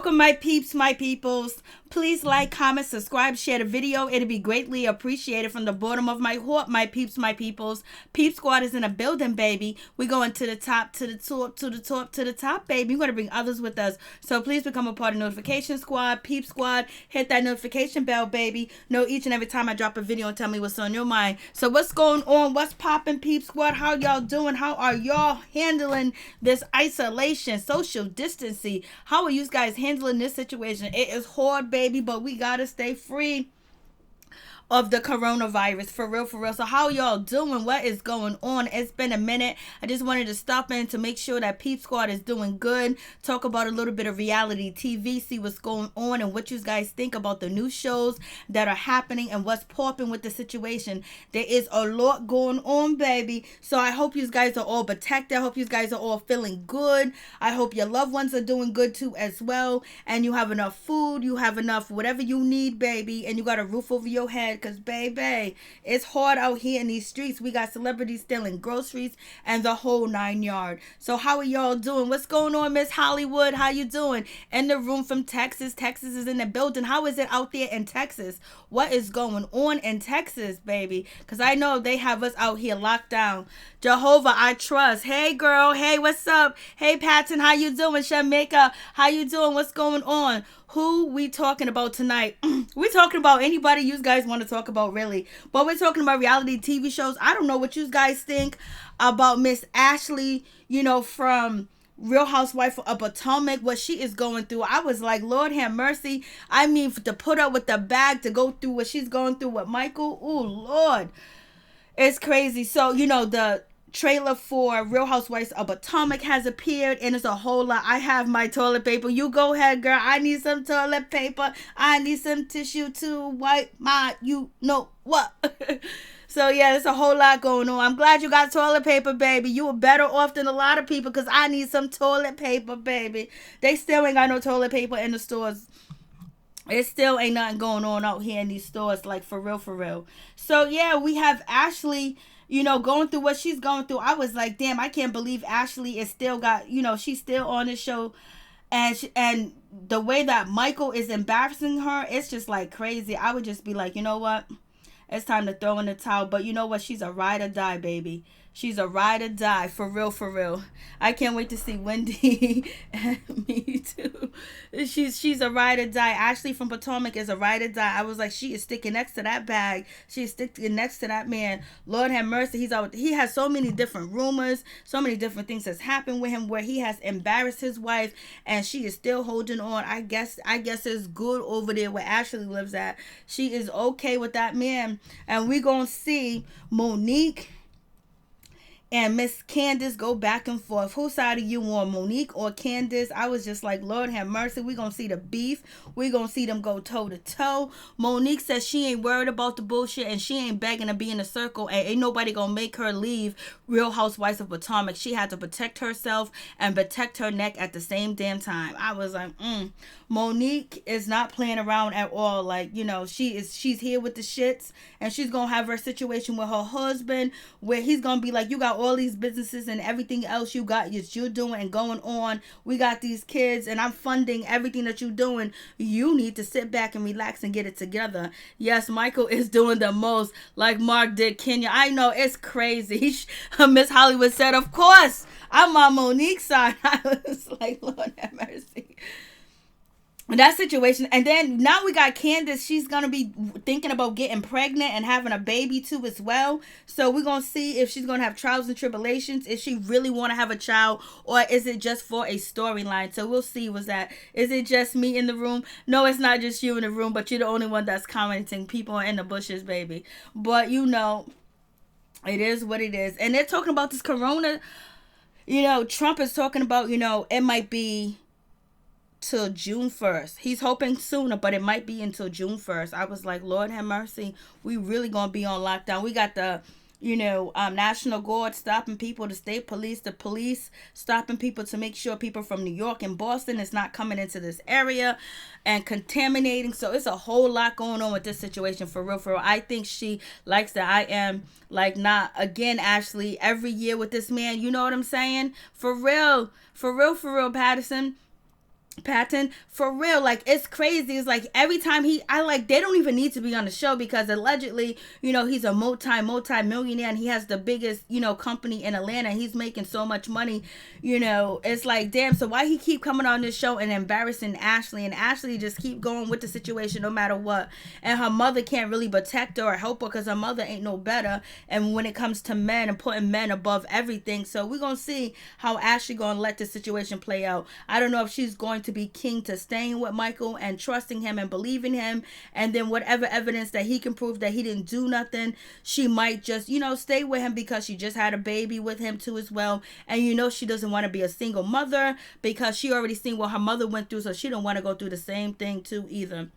Welcome, my peeps, my peoples. Please like, comment, subscribe, share the video. It'll be greatly appreciated from the bottom of my heart, my peeps, my peoples. Peep Squad is in a building, baby. We're going to the top, to the top, to the top, to the top, baby. We're going to bring others with us. So please become a part of Notification Squad, Peep Squad. Hit that notification bell, baby. Know each and every time I drop a video and tell me what's on your mind. So what's going on? What's popping, Peep Squad? How y'all doing? How are y'all handling this isolation, social distancing? How are you guys handling this situation? It is hard, baby, but we gotta stay free of the coronavirus, for real, for real. So how y'all doing? What is going on? It's been a minute. I just wanted to stop in to make sure that Peep Squad is doing good, talk about a little bit of reality TV, see what's going on and what you guys think about the new shows that are happening and what's popping with the situation. There is a lot going on, baby. So I hope you guys are all protected. I hope you guys are all feeling good. I hope your loved ones are doing good too as well, and you have enough food, you have enough whatever you need, baby, and you got a roof over your head. Because, baby, it's hard out here in these streets. We got celebrities stealing groceries and the whole 9 yards. So how are y'all doing? What's going on, Miss Hollywood? How you doing? In the room from Texas. Texas is in the building. How is it out there in Texas? What is going on in Texas, baby? Because I know they have us out here locked down. Jehovah, I trust. Hey, girl. Hey, what's up? Hey, Patton, how you doing? Shamika, how you doing? What's going on? Who we talking about tonight? We're talking about anybody you guys want to talk about, really. But we're talking about reality TV shows. I don't know what you guys think about Miss Ashley, from Real Housewife of Potomac, what she is going through. I was like, Lord have mercy. I mean, to put up with the bag, to go through what she's going through with Michael. Oh, Lord. It's crazy. So, the trailer for Real Housewives of Potomac has appeared, and it's a whole lot. I have my toilet paper. You go ahead, girl. I need some toilet paper. I need some tissue to wipe my what. So yeah, there's a whole lot going on. I'm glad you got toilet paper, baby. You were better off than a lot of people, because I need some toilet paper, baby. They still ain't got no toilet paper in the stores. It still ain't nothing going on out here in these stores, like, for real, for real. So yeah, we have Ashley, going through what she's going through. I was like, damn, I can't believe Ashley is still got, she's still on the show. And the way that Michael is embarrassing her, it's just like crazy. I would just be like, you know what? It's time to throw in the towel. But you know what? She's a ride or die, baby. She's a ride or die, for real, for real. I can't wait to see Wendy. Me too. She's a ride or die. Ashley from Potomac is a ride or die. I was like, she is sticking next to that bag. She is sticking next to that man. Lord have mercy. He has so many different rumors, so many different things that's happened with him, where he has embarrassed his wife, and she is still holding on. I guess it's good over there where Ashley lives at. She is okay with that man. And we gonna see Monique and Miss Candace go back and forth. Whose side are you on, Monique or Candace? I was just like, Lord have mercy. We're going to see the beef. We're going to see them go toe to toe. Monique says she ain't worried about the bullshit, and she ain't begging to be in a circle, and ain't nobody going to make her leave Real Housewives of Potomac. She had to protect herself and protect her neck at the same damn time. I was like, Monique is not playing around at all. Like, she's here with the shits, and she's going to have her situation with her husband, where he's going to be like, you got all these businesses and everything else you're doing and going on. We got these kids, and I'm funding everything that you're doing. You need to sit back and relax and get it together. Yes, Michael is doing the most, like Mark did Kenya. I know, it's crazy. Miss Hollywood said, of course, I'm on Monique's side. I was like, Lord have mercy. That situation. And then now we got Candace. She's going to be thinking about getting pregnant and having a baby too as well. So we're going to see if she's going to have trials and tribulations. If she really want to have a child, or is it just for a storyline? So we'll see. Is it just me in the room? No, it's not just you in the room, but you're the only one that's commenting. People are in the bushes, baby. But it is what it is. And they're talking about this corona. Trump is talking about, it might be till June 1st. He's hoping sooner, but it might be until June 1st. I was like, Lord have mercy. We really gonna be on lockdown. We got the National Guard stopping people, the state police, the police stopping people to make sure people from New York and Boston is not coming into this area and contaminating. So it's a whole lot going on with this situation, for real, for real. I think she likes that I am like, not again, Ashley, every year with this man. You know what I'm saying? For real, Patterson. Patton, for real, like, it's crazy. It's like every time they don't even need to be on the show, because allegedly, he's a multi millionaire, and he has the biggest, company in Atlanta. He's making so much money. It's like, damn, so why he keep coming on this show and embarrassing Ashley, and Ashley just keep going with the situation no matter what. And her mother can't really protect her or help her, because her mother ain't no better. And when it comes to men and putting men above everything, so we're gonna see how Ashley gonna let this situation play out. I don't know if she's going to be king to staying with Michael and trusting him and believing him, and then whatever evidence that he can prove that he didn't do nothing, she might just stay with him, because she just had a baby with him too as well. And she doesn't want to be a single mother, because she already seen what her mother went through, so she don't want to go through the same thing too either.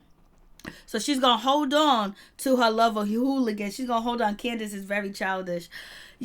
So she's gonna hold on to her love of hooligan. She's gonna hold on. Candace is very childish.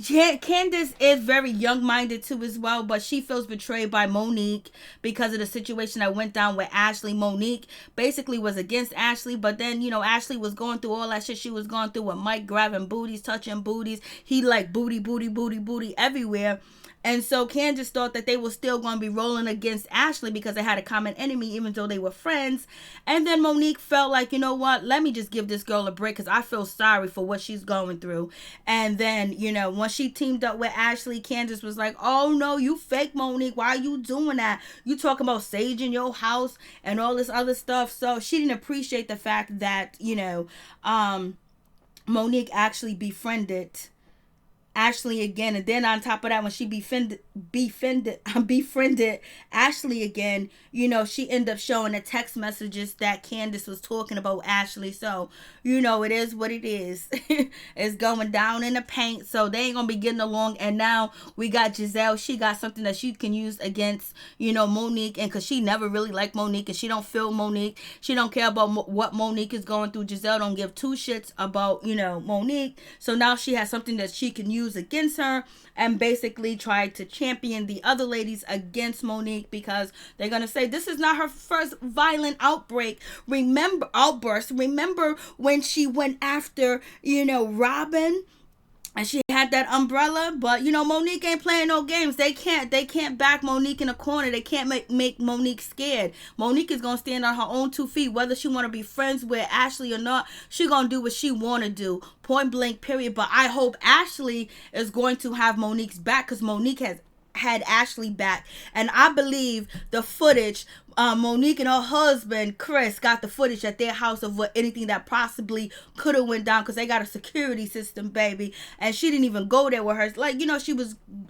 Candace is very young-minded too as well, but she feels betrayed by Monique because of the situation that went down with Ashley. Monique basically was against Ashley, but then Ashley was going through all that shit she was going through with Mike grabbing booties, touching booties. He like booty everywhere. And so Candace thought that they were still going to be rolling against Ashley because they had a common enemy, even though they were friends. And then Monique felt like, you know what, let me just give this girl a break, because I feel sorry for what she's going through. And then, when she teamed up with Ashley, Candace was like, oh no, you fake, Monique. Why are you doing that? You talking about saging your house and all this other stuff. So she didn't appreciate the fact that, Monique actually befriended Ashley again. And then on top of that, when she befriended Ashley again, she ended up showing the text messages that Candace was talking about Ashley. So, it is what it is. It's going down in the paint. So they ain't gonna be getting along. And now we got Giselle. She got something that she can use against, Monique. And because she never really liked Monique, and she don't feel Monique. She don't care about what Monique is going through. Giselle don't give two shits about, Monique. So now she has something that she can use against her, and basically try to champion the other ladies against Monique, because they're gonna say this is not her first violent outburst. Remember when she went after Robin, and she had that umbrella, but Monique ain't playing no games. They can't back Monique in a corner. They can't make Monique scared. Monique is gonna stand on her own 2 feet, whether she want to be friends with Ashley or not. She gonna do what she want to do, point blank, period. But I hope Ashley is going to have Monique's back, because Monique has had Ashley back, and I believe the footage, Monique and her husband Chris got the footage at their house of anything that possibly could have went down, because they got a security system, baby, and she didn't even go there with her. Like,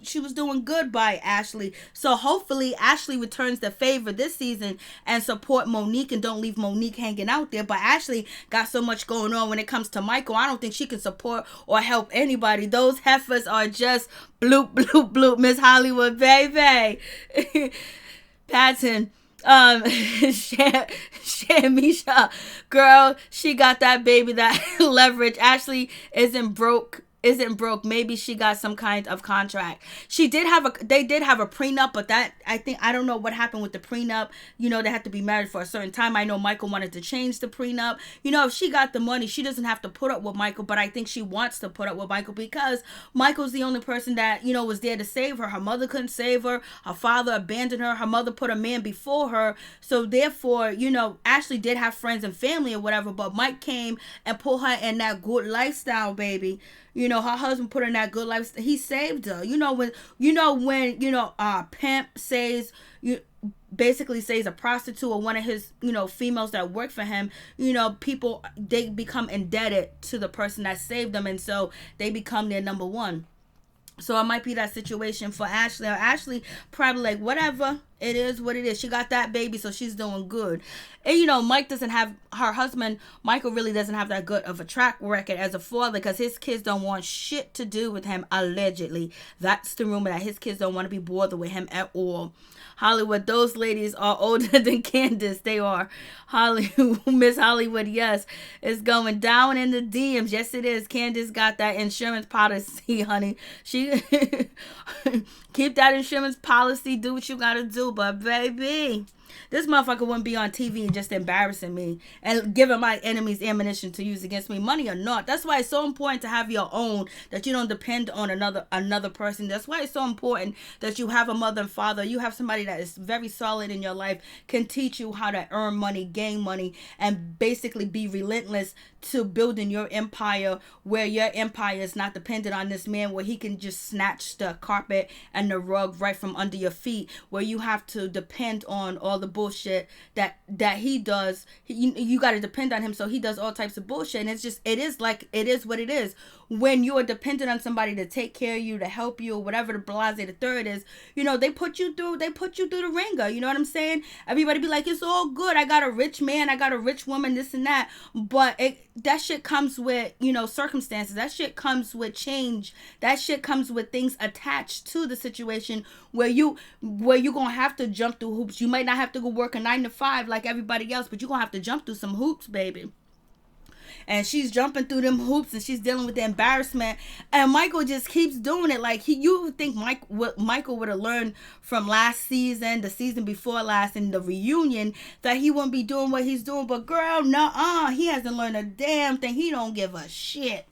she was doing good by Ashley. So hopefully Ashley returns the favor this season and support Monique, and don't leave Monique hanging out there. But Ashley got so much going on when it comes to Michael. I don't think she can support or help anybody. Those heifers are just bloop bloop bloop. Miss Hollywood, baby. Patton. Misha, girl, she got that baby, that leverage. Ashley isn't broke. Maybe she got some kind of contract. They did have a prenup, but I don't know what happened with the prenup. They had to be married for a certain time. I know Michael wanted to change the prenup. If she got the money, she doesn't have to put up with Michael, but I think she wants to put up with Michael, because Michael's the only person that, was there to save her. Her mother couldn't save her. Her father abandoned her. Her mother put a man before her. So therefore, Ashley did have friends and family or whatever, but Mike came and put her in that good lifestyle, baby. Her husband put in that good life. He saved her. When pimp says, basically says a prostitute or one of his, females that work for him, people, they become indebted to the person that saved them. And so they become their number one. So it might be that situation for Ashley. Or Ashley probably like, whatever, it is what it is. She got that baby, so she's doing good. And Mike doesn't have, her husband, Michael, really doesn't have that good of a track record as a father, because his kids don't want shit to do with him, allegedly. That's the rumor, that his kids don't want to be bothered with him at all. Hollywood, those ladies are older than Candace. They are. Hollywood, Miss Hollywood, yes, it's going down in the DMs. Yes, it is. Candace got that insurance policy, honey. She keep that insurance policy. Do what you gotta do, but baby, This motherfucker wouldn't be on TV and just embarrassing me and giving my enemies ammunition to use against me, money or not. That's why it's so important to have your own, that you don't depend on another person. That's why it's so important that you have a mother and father. You have somebody that is very solid in your life, can teach you how to earn money, gain money, and basically be relentless to building your empire, where your empire is not dependent on this man, where he can just snatch the carpet and the rug right from under your feet, where you have to depend on all the bullshit that he does. You got to depend on him, so he does all types of bullshit. And it is what it is. When you are dependent on somebody to take care of you, to help you, or whatever the blase the third is, they put you through the ringer. You know what I'm saying? Everybody be like, it's all good, I got a rich man, I got a rich woman, this and that. But that shit comes with, circumstances. That shit comes with change. That shit comes with things attached to the situation where you gonna have to jump through hoops. You might not have to go work a 9 to 5 like everybody else, but you gonna have to jump through some hoops, baby. And she's jumping through them hoops, and she's dealing with the embarrassment. And Michael just keeps doing it. Like, you would think Michael would have learned from last season, the season before last, and the reunion, that he wouldn't be doing what he's doing. But girl, nuh-uh. He hasn't learned a damn thing. He don't give a shit.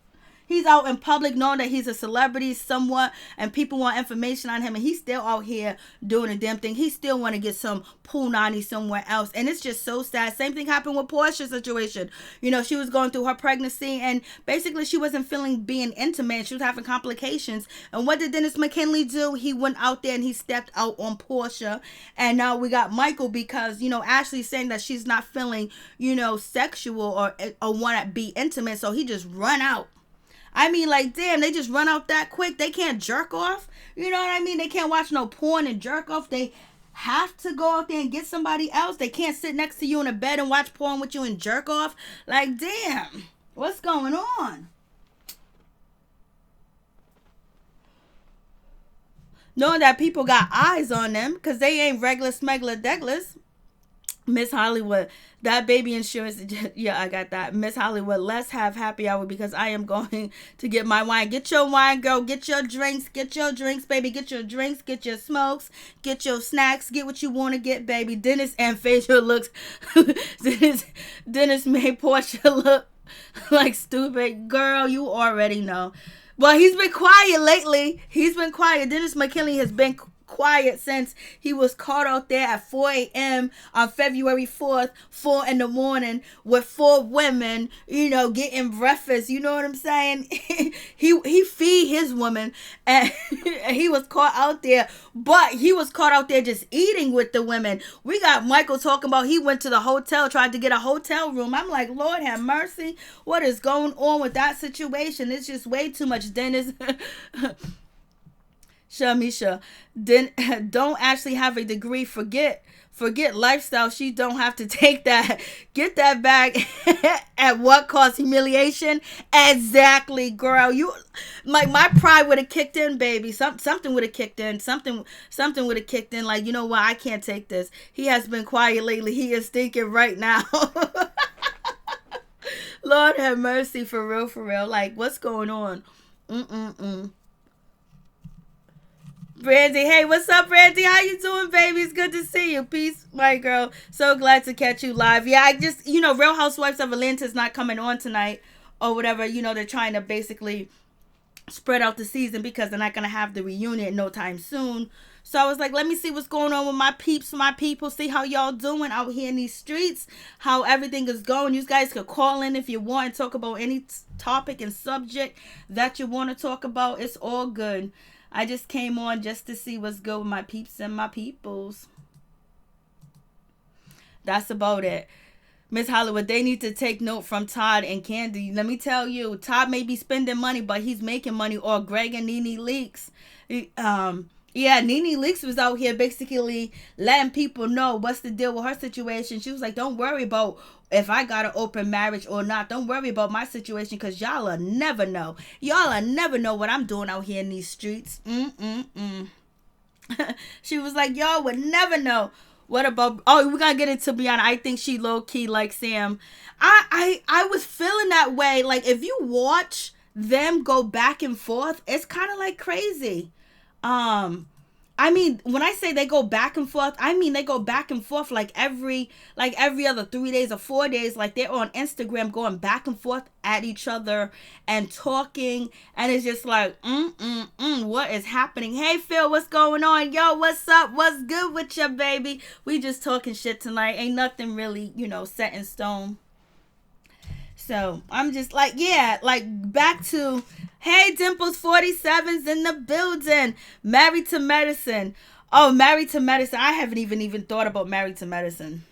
He's out in public knowing that he's a celebrity somewhat, and people want information on him, and he's still out here doing a damn thing. He still want to get some punani somewhere else, and it's just so sad. Same thing happened with Portia's situation. She was going through her pregnancy, and basically she wasn't feeling being intimate. She was having complications. And what did Dennis McKinley do? He went out there and he stepped out on Portia, and now we got Michael, because Ashley's saying that she's not feeling sexual or want to be intimate, so he just run out. I mean, like, damn, they just run out that quick. They can't jerk off. You know what I mean? They can't watch no porn and jerk off. They have to go out there and get somebody else. They can't sit next to you in a bed and watch porn with you and jerk off. Like, damn, what's going on? Knowing that people got eyes on them, because they ain't regular smuggler deglers. Miss Hollywood, that baby insurance, yeah, I got that. Miss Hollywood, let's have happy hour, because I am going to get my wine. Get your wine, girl. Get your drinks, baby. Get your drinks, get your smokes, get your snacks, get what you want to get, baby. Dennis and facial looks. Dennis made Portia look like stupid. Girl, you already know. Well, he's been quiet lately. Dennis McKinley has been quiet since he was caught out there at 4 a.m. on February 4th, 4 in the morning, with 4 women, getting breakfast. You know what I'm saying? he feed his woman, and he was caught out there, but he was caught out there just eating with the women. We got Michael talking about he went to the hotel, tried to get a hotel room. I'm like, Lord have mercy. What is going on with that situation? It's just way too much, Dennis. Shamisha, don't actually have a degree. Forget lifestyle. She don't have to take that. Get that bag at what cost? Humiliation? Exactly, girl. You, like, my pride would have kicked in, baby. Something would have kicked in. Something would have kicked in. Like, you know what? I can't take this. He has been quiet lately. He is thinking right now. Lord have mercy, for real. Like, what's going on? Brandy, hey, what's up, Brandy? How you doing, baby? It's good to see you. Peace, my girl. So glad to catch you live. Yeah, I just, Real Housewives of Atlanta is not coming on tonight or whatever. They're trying to basically spread out the season because they're not going to have the reunion no time soon. So I was like, let me see what's going on with my peeps, my people. See how y'all doing out here in these streets, how everything is going. You guys could call in if you want and talk about any topic and subject that you want to talk about. It's all good. I just came on just to see what's good with my peeps and my peoples. That's about it. Miss Hollywood, they need to take note from Todd and Candy. Let me tell you, Todd may be spending money, but he's making money. Or Greg and Nene Leakes. Yeah, Nene Leakes was out here basically letting people know what's the deal with her situation. She was like, don't worry about if I got an open marriage or not. Don't worry about my situation, because y'all will never know. Y'all will never know what I'm doing out here in these streets. She was like, y'all would never know. What about, we're going to get into Brianna. I think she low-key like Sam. I was feeling that way. Like, if you watch them go back and forth, it's kind of like crazy. I mean, when I say they go back and forth, I mean they go back and forth like every other 3 days or 4 days. Like they're on Instagram going back and forth at each other and talking, and it's just like, what is happening? Hey Phil, what's going on? Yo, what's up? What's good with you, baby? We just talking shit tonight. Ain't nothing really, set in stone. So I'm just like, yeah, like back to, hey, Dimples 47's in the building. Married to Medicine. Oh, Married to Medicine. I haven't even thought about Married to Medicine.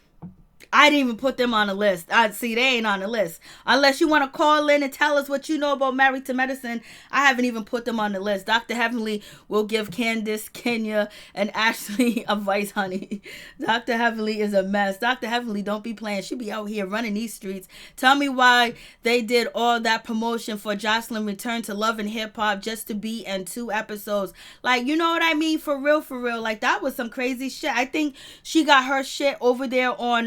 I didn't even put them on the list. I see they ain't on the list. Unless you want to call in and tell us what you know about Married to Medicine, I haven't even put them on the list. Dr. Heavenly will give Candace, Kenya, and Ashley advice, honey. Dr. Heavenly is a mess. Dr. Heavenly don't be playing. She be out here running these streets. Tell me why they did all that promotion for Jocelyn return to Love and Hip Hop just to be in 2 episodes. Like, you know what I mean? For real, for real. Like, that was some crazy shit. I think she got her shit over there on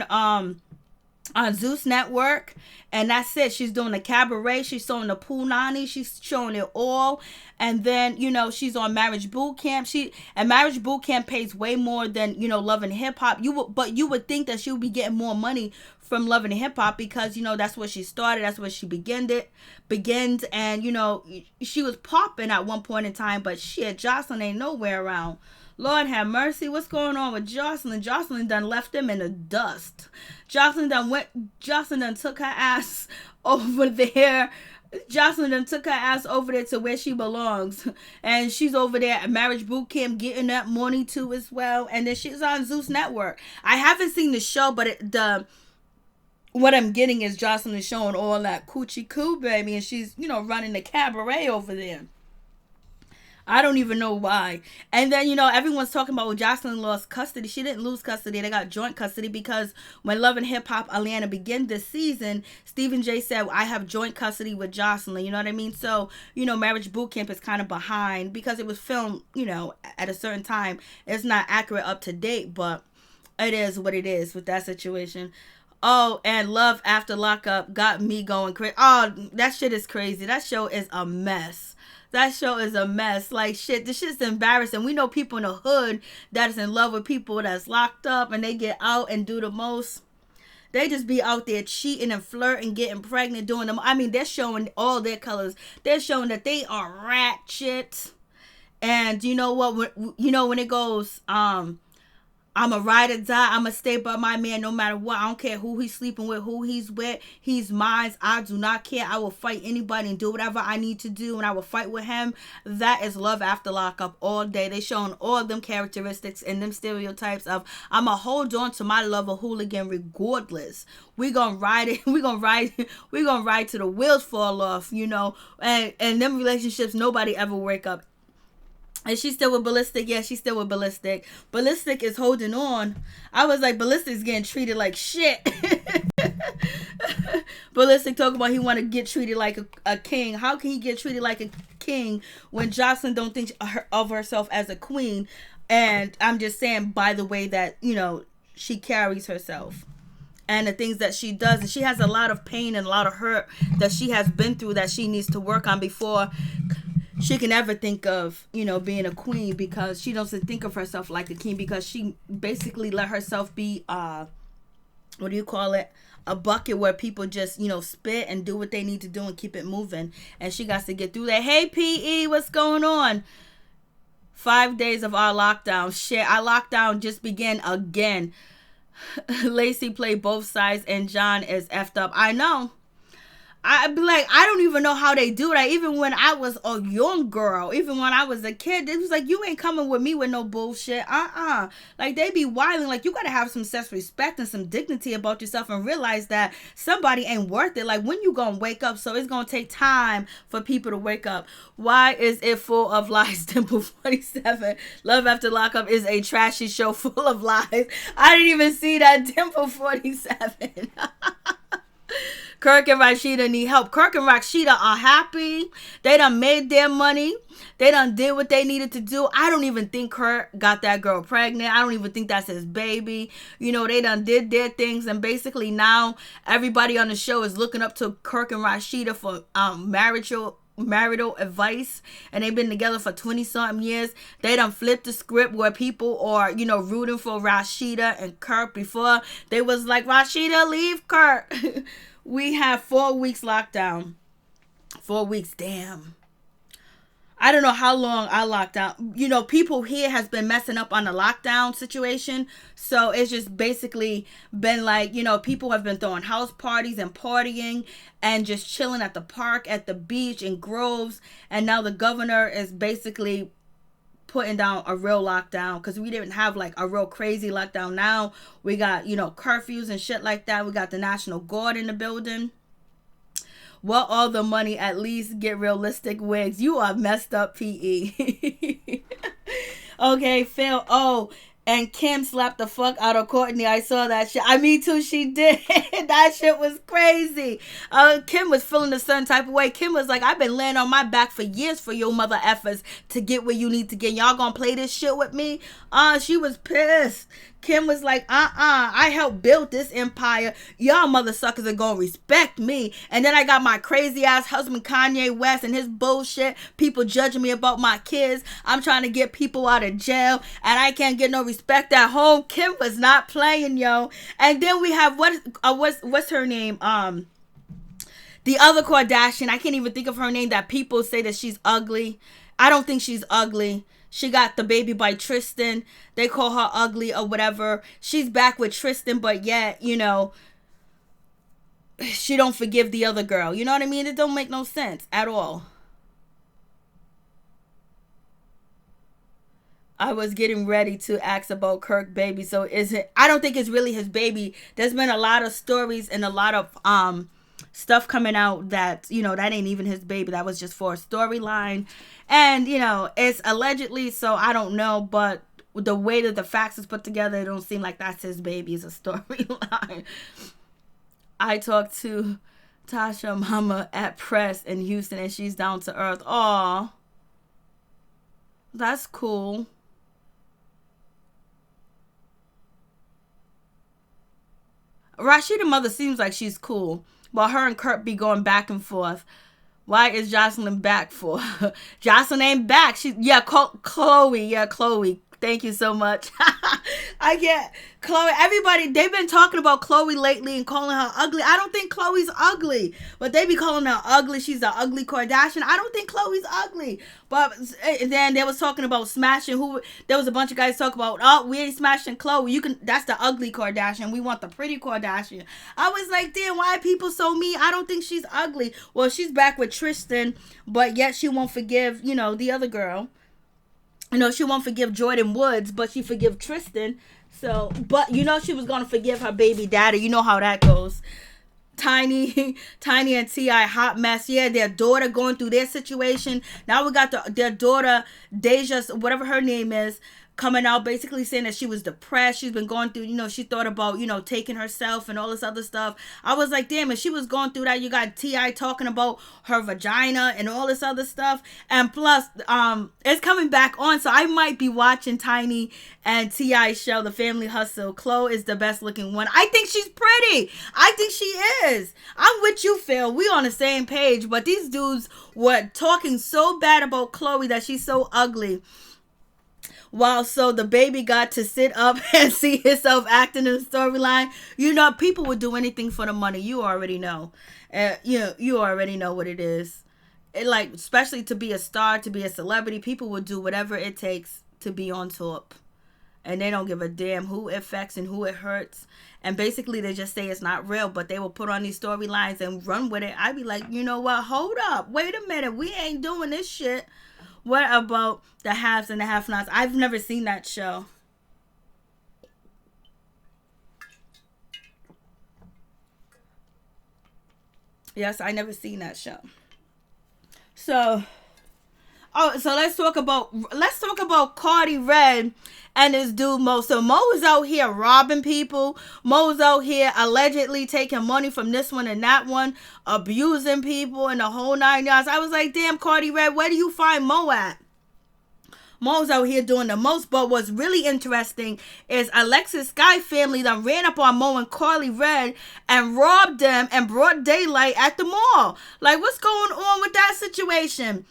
Zeus Network, and that's it. She's doing the cabaret, she's showing the Punani, she's showing it all, and then she's on Marriage Boot Camp. And Marriage Boot Camp pays way more than Love and Hip Hop. But you would think that she would be getting more money from Love and Hip Hop because that's where she started, that's where she begins, and she was popping at one point in time. But shit, Jocelyn ain't nowhere around. Lord have mercy. What's going on with Jocelyn? Jocelyn done left them in the dust. Jocelyn done took her ass over there. Jocelyn done took her ass over there to where she belongs. And she's over there at Marriage Boot Camp getting that money too as well. And then she's on Zeus Network. I haven't seen the show, but what I'm getting is Jocelyn is showing all that coochie coo, baby. And she's, running the cabaret over there. I don't even know why. And then, everyone's talking about when Jocelyn lost custody. She didn't lose custody. They got joint custody because when Love and Hip Hop Atlanta began this season, Stephen J said, I have joint custody with Jocelyn. You know what I mean? So, Marriage Boot Camp is kind of behind because it was filmed, at a certain time. It's not accurate, up to date, but it is what it is with that situation. Oh, and Love After Lockup got me going crazy. Oh, that shit is crazy. That show is a mess. That show is a mess. Like, shit, this shit's embarrassing. We know people in the hood that is in love with people that's locked up and they get out and do the most. They just be out there cheating and flirting, getting pregnant, doing them. I mean, they're showing all their colors. They're showing that they are ratchet. And you know what? When it goes, I'm a ride or die. I'm going to stay by my man no matter what. I don't care who he's sleeping with, who he's with. He's mine. I do not care. I will fight anybody and do whatever I need to do, and I will fight with him. That is Love After Lockup all day. They showing all them characteristics and them stereotypes of, I'm going to hold on to my love of hooligan regardless. We're going to ride it. We're going to ride till the wheels fall off, And them relationships, nobody ever wake up. Is she still with Ballistic? Yeah, she's still with Ballistic. Ballistic is holding on. I was like, Ballistic's getting treated like shit. Ballistic talking about he want to get treated like a king. How can he get treated like a king when Jocelyn don't think of herself as a queen? And I'm just saying, by the way that, she carries herself. And the things that she does. And she has a lot of pain and a lot of hurt that she has been through that she needs to work on before she can ever think of, being a queen, because she doesn't think of herself like a king, because she basically let herself be, a bucket where people just, spit and do what they need to do and keep it moving. And she got to get through that. Hey, PE, what's going on? 5 days of our lockdown. Shit, our lockdown just began again. Lacey played both sides and John is effed up. I know. I'd be like, I don't even know how they do that. Even when I was a young girl, even when I was a kid, it was like, you ain't coming with me with no bullshit. Like, they be wilding. Like, you gotta have some self-respect and some dignity about yourself and realize that somebody ain't worth it. Like, when you gonna wake up? So it's gonna take time for people to wake up. Why is it full of lies? Dimple 47. Love After Lockup is a trashy show full of lies. I didn't even see that. Dimple 47. Kirk and Rashida need help. Kirk and Rashida are happy. They done made their money. They done did what they needed to do. I don't even think Kirk got that girl pregnant. I don't even think that's his baby. They done did their things. And basically now everybody on the show is looking up to Kirk and Rashida for marital advice, and they've been together for 20 something years. They done flipped the script where people are, rooting for Rashida and Kirk. Before they was like, Rashida, leave Kirk. We have 4 weeks lockdown. 4 weeks, damn. I don't know how long I locked down. People here has been messing up on the lockdown situation. So it's just basically been like, people have been throwing house parties and partying and just chilling at the park, at the beach, in groves. And now the governor is basically putting down a real lockdown, because we didn't have like a real crazy lockdown. Now we got, curfews and shit like that. We got the National Guard in the building. Well, all the money, at least get realistic wigs. You are messed up, PE. Okay, Phil. Oh, and Kim slapped the fuck out of Courtney. I saw that shit. Me too, she did. That shit was crazy. Kim was feeling a certain type of way. Kim was like, I've been laying on my back for years for your mother effers to get where you need to get. Y'all gonna play this shit with me? She was pissed. Kim was like, I helped build this empire. Y'all mother suckers are gonna respect me. And then I got my crazy ass husband Kanye West and his bullshit. People judging me about my kids. I'm trying to get people out of jail, and I can't get no respect at home. Kim was not playing, yo. And then we have what's her name? The other Kardashian. I can't even think of her name. That people say that she's ugly. I don't think she's ugly. She got the baby by Tristan. They call her ugly or whatever. She's back with Tristan, but yet, she don't forgive the other girl. You know what I mean? It don't make no sense at all. I was getting ready to ask about Kirk baby. So I don't think it's really his baby. There's been a lot of stories and a lot of stuff coming out that, that ain't even his baby. That was just for a storyline. And, it's allegedly, so I don't know, but the way that the facts is put together, it don't seem like that's his baby. It's a storyline. I talked to Tasha mama at press in Houston, and she's down to earth. Aw, that's cool. Rashida mother seems like she's cool, while her and Kurt be going back and forth. Why is Jocelyn back for? Jocelyn ain't back. Chloe. Yeah, Chloe. Thank you so much. I get Chloe. Everybody, they've been talking about Chloe lately and calling her ugly. I don't think Chloe's ugly, but they be calling her ugly. She's the ugly Kardashian. I don't think Chloe's ugly. But then they was talking about smashing there was a bunch of guys talking about, we ain't smashing Chloe. That's the ugly Kardashian. We want the pretty Kardashian. I was like, damn, why are people so mean? I don't think she's ugly. Well, she's back with Tristan, but yet she won't forgive, the other girl. She won't forgive Jordan Woods, but she forgive Tristan. So, but she was going to forgive her baby daddy. You know how that goes. Tiny and T.I. hot mess. Yeah, their daughter going through their situation. Now we got their daughter, Deja, whatever her name is, coming out basically saying that she was depressed. She's been going through, she thought about, taking herself and all this other stuff. I was like, damn, if she was going through that, you got T.I. talking about her vagina and all this other stuff. And plus, it's coming back on, so I might be watching Tiny and T.I. show, The Family Hustle. Chloe is the best looking one. I think she's pretty. I think she is. I'm with you, Phil. We on the same page, but these dudes were talking so bad about Chloe that she's so ugly. Wow, so the baby got to sit up and see himself acting in the storyline. People would do anything for the money. You already know. You already know what it is. Especially to be a star, to be a celebrity, people would do whatever it takes to be on top. And they don't give a damn who it affects and who it hurts. And basically, they just say it's not real, but they will put on these storylines and run with it. I'd be like, you know what? Hold up. Wait a minute. We ain't doing this shit. What about the haves and the have-nots? I've never seen that show. Yes, I never seen that show. So let's talk about Cardi Red and this dude Mo. So Mo is out here robbing people. Mo's out here allegedly taking money from this one and that one, abusing people and the whole 9 yards. I was like, damn, Cardi Red, where do you find Mo at? Mo's out here doing the most. But what's really interesting is Alexis Sky family done ran up on Mo and Carly Red and robbed them and brought daylight at the mall. Like, what's going on with that situation?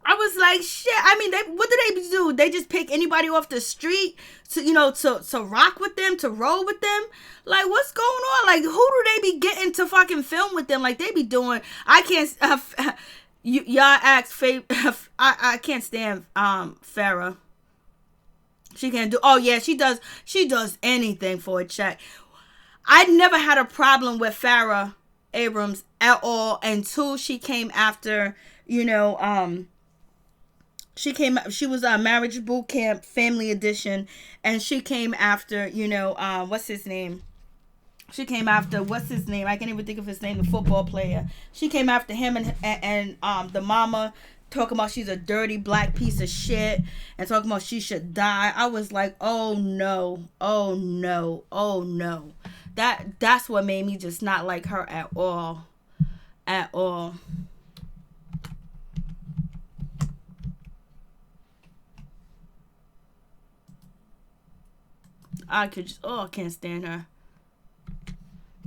I was like, shit. I mean, what do they do? They just pick anybody off the street to, to rock with them, to roll with them? Like, what's going on? Like, who do they be getting to fucking film with them? Like, they be doing, I can't, y'all ask, I can't stand, Farrah. She can't do, oh yeah, she does anything for a check. I never had a problem with Farrah Abrams at all until she came after, she was a Marriage Boot Camp Family Edition, and she came after, what's his name? I can't even think of his name, the football player. She came after him and the mama, talking about she's a dirty black piece of shit and talking about she should die. I was like, oh no. That's what made me just not like her at all. At all. I can't stand her.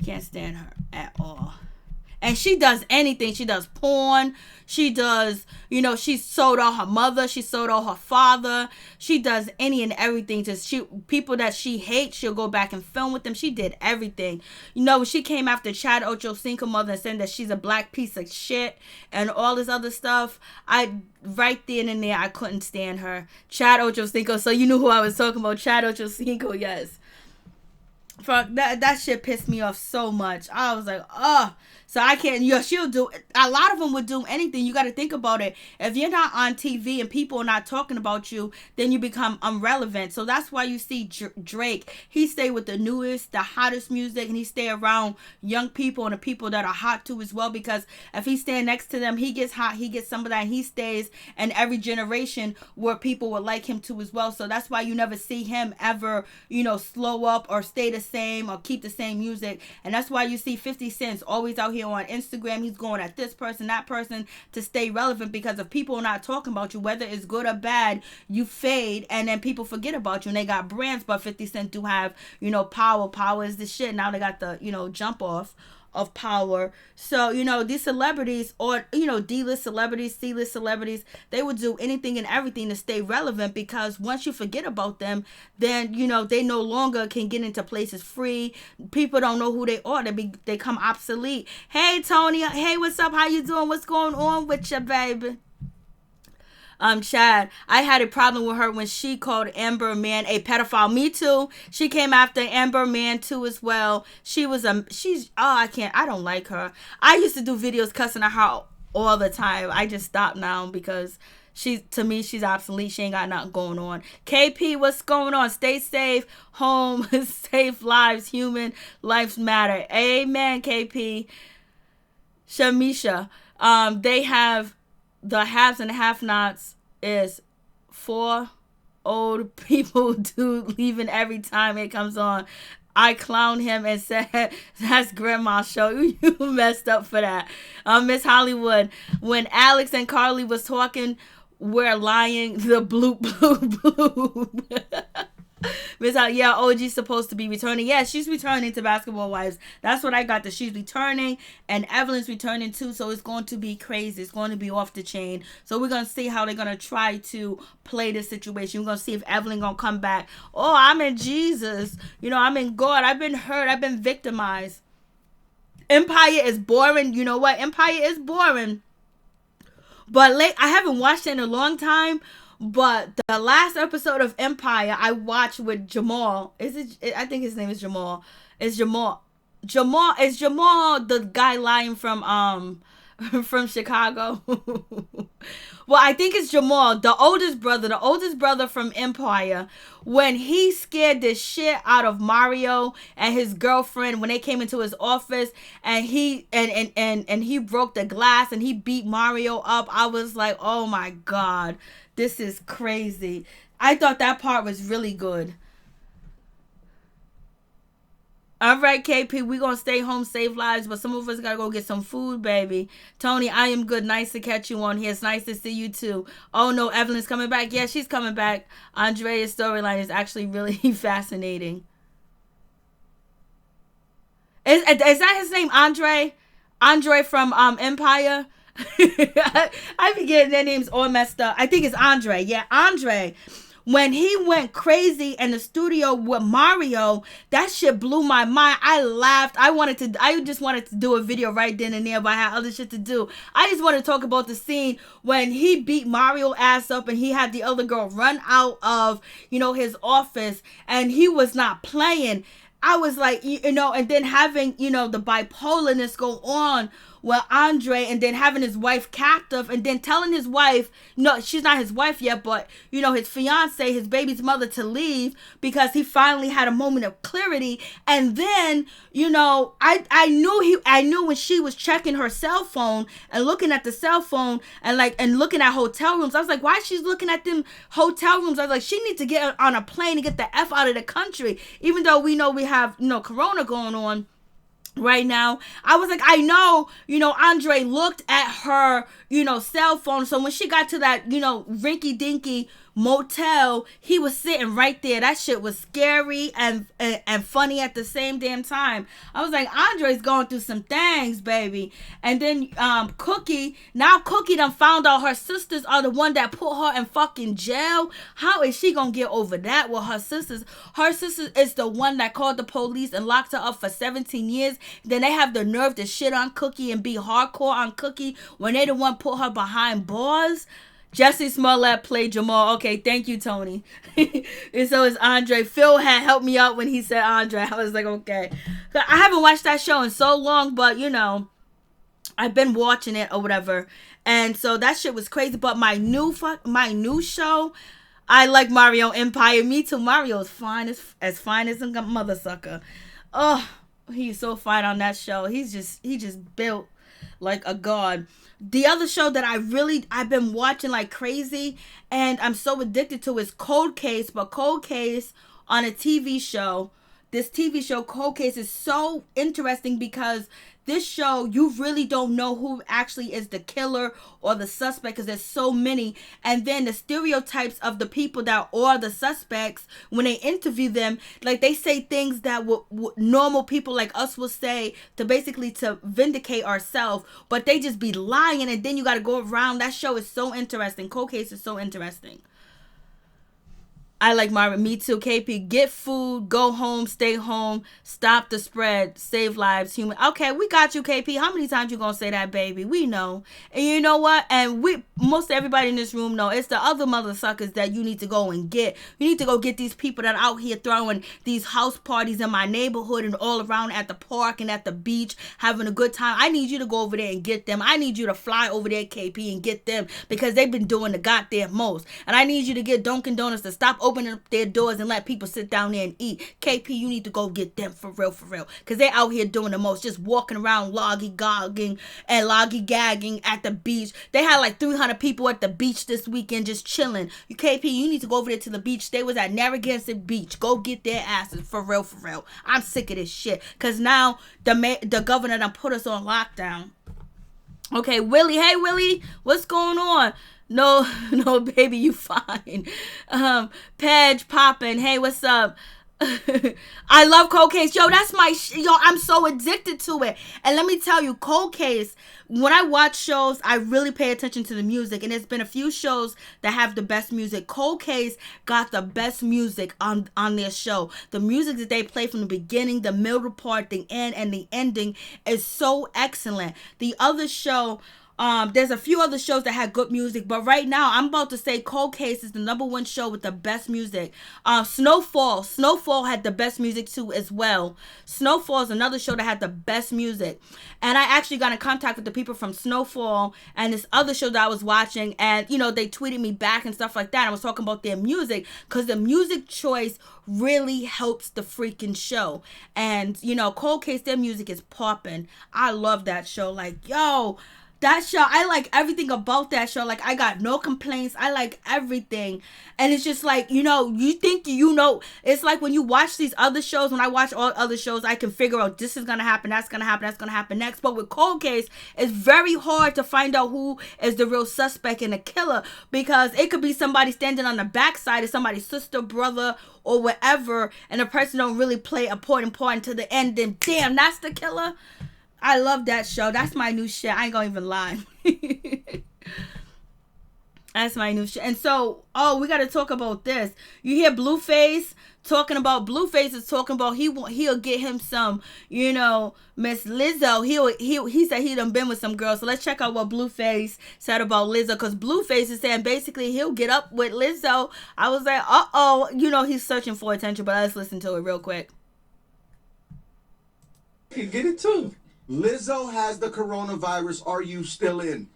Can't stand her at all. And she does anything. She does porn. She does, she sold out her mother. She sold out her father. She does any and everything. People that she hates, she'll go back and film with them. She did everything. She came after Chad Ochocinco mother and saying that she's a black piece of shit and all this other stuff. Right then and there, I couldn't stand her. Chad Ochocinco. So you knew who I was talking about. Chad Ochocinco, yes. Fuck, that shit pissed me off so much. I was like, ugh. So I can't, she'll do, a lot of them would do anything. You got to think about it. If you're not on TV and people are not talking about you, then you become irrelevant. So that's why you see Drake. He stay with the newest, the hottest music, and he stay around young people and the people that are hot too as well. Because if he stand next to them, he gets hot, he gets some of that, and he stays in every generation where people would like him too as well. So that's why you never see him ever, slow up or stay the same or keep the same music. And that's why you see 50 Cent always out here on Instagram. He's going at this person, that person to stay relevant, because if people are not talking about you, whether it's good or bad, you fade and then people forget about you. And they got brands, but 50 Cent do have, power is the shit. Now they got the, jump off of power. So, these celebrities or, D-list celebrities, C-list celebrities, they would do anything and everything to stay relevant, because once you forget about them, then, they no longer can get into places free. People don't know who they are. They come obsolete. Hey, Tony. Hey, what's up? How you doing? What's going on with you, baby? Chad, I had a problem with her when she called Amber Man a pedophile. Me too. She came after Amber Man too as well. I don't like her. I used to do videos cussing at her all the time. I just stopped now because to me, she's obsolete. She ain't got nothing going on. KP, what's going on? Stay safe. Home, safe lives. Human lives matter. Amen, KP. Shamisha, they have the haves and have-nots is 4 old people leaving every time it comes on. I clown him and said, that's grandma's show. You messed up for that. Miss Hollywood, when Alex and Carly was talking, we're lying, the bloop, bloop, bloop. Miss, yeah, OG's supposed to be returning. Yeah, she's returning to Basketball Wives. That's what I got, that she's returning, and Evelyn's returning too. So it's going to be crazy. It's going to be off the chain. So we're going to see how they're going to try to play this situation. We're going to see if Evelyn going to come back. Oh, I'm in Jesus. I'm in God. I've been hurt. I've been victimized. Empire is boring. You know what? Empire is boring. But I haven't watched it in a long time. But the last episode of Empire I watched with Jamal. I think his name is Jamal. It's Jamal. Is Jamal the guy lying from Chicago? Well, I think it's Jamal, the oldest brother from Empire. When he scared the shit out of Mario and his girlfriend when they came into his office, and he broke the glass and he beat Mario up, I was like, oh my God, this is crazy. I thought that part was really good. All right, KP, we gonna stay home, save lives, but some of us gotta go get some food, baby. Tony, I am good. Nice to catch you on here. It's nice to see you too. Oh no, Evelyn's coming back. Yeah, she's coming back. Andrea's storyline is actually really fascinating. Is that his name, Andre? Andre from Empire? I be getting their names all messed up. I think it's Andre. Yeah, Andre. When he went crazy in the studio with Mario, that shit blew my mind. I laughed. I just wanted to do a video right then and there, but I had other shit to do. I just want to talk about the scene when he beat Mario ass up and he had the other girl run out of, his office, and he was not playing. I was like, and then having, the bipolarness go on with Andre, and then having his wife captive, and then telling his wife, no, she's not his wife yet, but, his fiance, his baby's mother, to leave because he finally had a moment of clarity. And then, I knew when she was checking her cell phone and looking at the cell phone and looking at hotel rooms, I was like, why she's looking at them hotel rooms? I was like, she needs to get on a plane and get the F out of the country, even though we know we have, Corona going on right now. I was like, I know, Andre looked at her, cell phone. So when she got to that, rinky dinky motel, he was sitting right there. That shit was scary and funny at the same damn time. I was like, Andre's going through some things, baby. And then Cookie done found out her sisters are the one that put her in fucking jail. How is she gonna get over that with her sisters? Her sister is the one that called the police and locked her up for 17 years. Then they have the nerve to shit on Cookie and be hardcore on Cookie when they the one put her behind bars. Jesse Smollett played Jamal. Okay, thank you, Tony. And so is Andre. Phil had helped me out when he said Andre. I was like, okay. I haven't watched that show in so long, but, I've been watching it or whatever. And so that shit was crazy. But my new show, I like Mario Empire. Me too. Mario is fine as fine as a mother sucker. Oh, he's so fine on that show. He just built like a god. The other show that I've been watching like crazy and I'm so addicted to is Cold Case. But Cold Case on a TV show, this TV show Cold Case is so interesting because this show, you really don't know who actually is the killer or the suspect because there's so many. And then the stereotypes of the people that are the suspects, when they interview them, like they say things that normal people like us will say to vindicate ourselves, but they just be lying. And then you got to go around. That show is so interesting. Cold Case is so interesting. I like Marvin. Me too. KP, get food, go home, stay home, stop the spread, save lives, human. Okay, we got you, KP. How many times you gonna say that, baby? We know. And you know what? And most everybody in this room know it's the other mother suckers that you need to go and get. You need to go get these people that are out here throwing these house parties in my neighborhood and all around at the park and at the beach, having a good time. I need you to go over there and get them. I need you to fly over there, KP, and get them because they've been doing the goddamn most. And I need you to get Dunkin' Donuts to stop opening up their doors and let people sit down there and eat. KP, you need to go get them for real. Because they're out here doing the most, just walking around lollygagging at the beach. They had like 300 people at the beach this weekend just chilling. KP, you need to go over there to the beach. They was at Narragansett Beach. Go get their asses for real. I'm sick of this shit. Because now the governor done put us on lockdown. Okay, Willie. Hey, Willie. What's going on? No, baby, you fine. Pedge popping. Hey, what's up? I love Cold Case. Yo, that's my I'm so addicted to it. And let me tell you, Cold Case, when I watch shows, I really pay attention to the music. And there's been a few shows that have the best music. Cold Case got the best music on their show. The music that they play from the beginning, the middle part, the end, and the ending is so excellent. The other show, there's a few other shows that had good music, but right now I'm about to say Cold Case is the number one show with the best music. Snowfall had the best music too as well. Snowfall is another show that had the best music, and I actually got in contact with the people from Snowfall and this other show that I was watching, and they tweeted me back and stuff like that. I was talking about their music because the music choice really helps the freaking show. And Cold Case, their music is popping. I love that show. Like, yo, That show, I like everything about that show. Like, I got no complaints. I like everything. And it's just like, you think it's like when you watch these other shows, when I watch all other shows, I can figure out this is going to happen, that's going to happen, that's going to happen next. But with Cold Case, it's very hard to find out who is the real suspect and the killer, because it could be somebody standing on the backside of somebody's sister, brother, or whatever, and the person don't really play a important part until the end, then damn, that's the killer. I love that show. That's my new shit. I ain't gonna even lie. That's my new shit. And so, we gotta talk about this. You hear Blueface talking about, Blueface is talking about he'll get him some, Miss Lizzo. He said he done been with some girls. So let's check out what Blueface said about Lizzo, because Blueface is saying basically he'll get up with Lizzo. I was like, he's searching for attention, but let's listen to it real quick. You get it too. Lizzo has the coronavirus. Are you still in?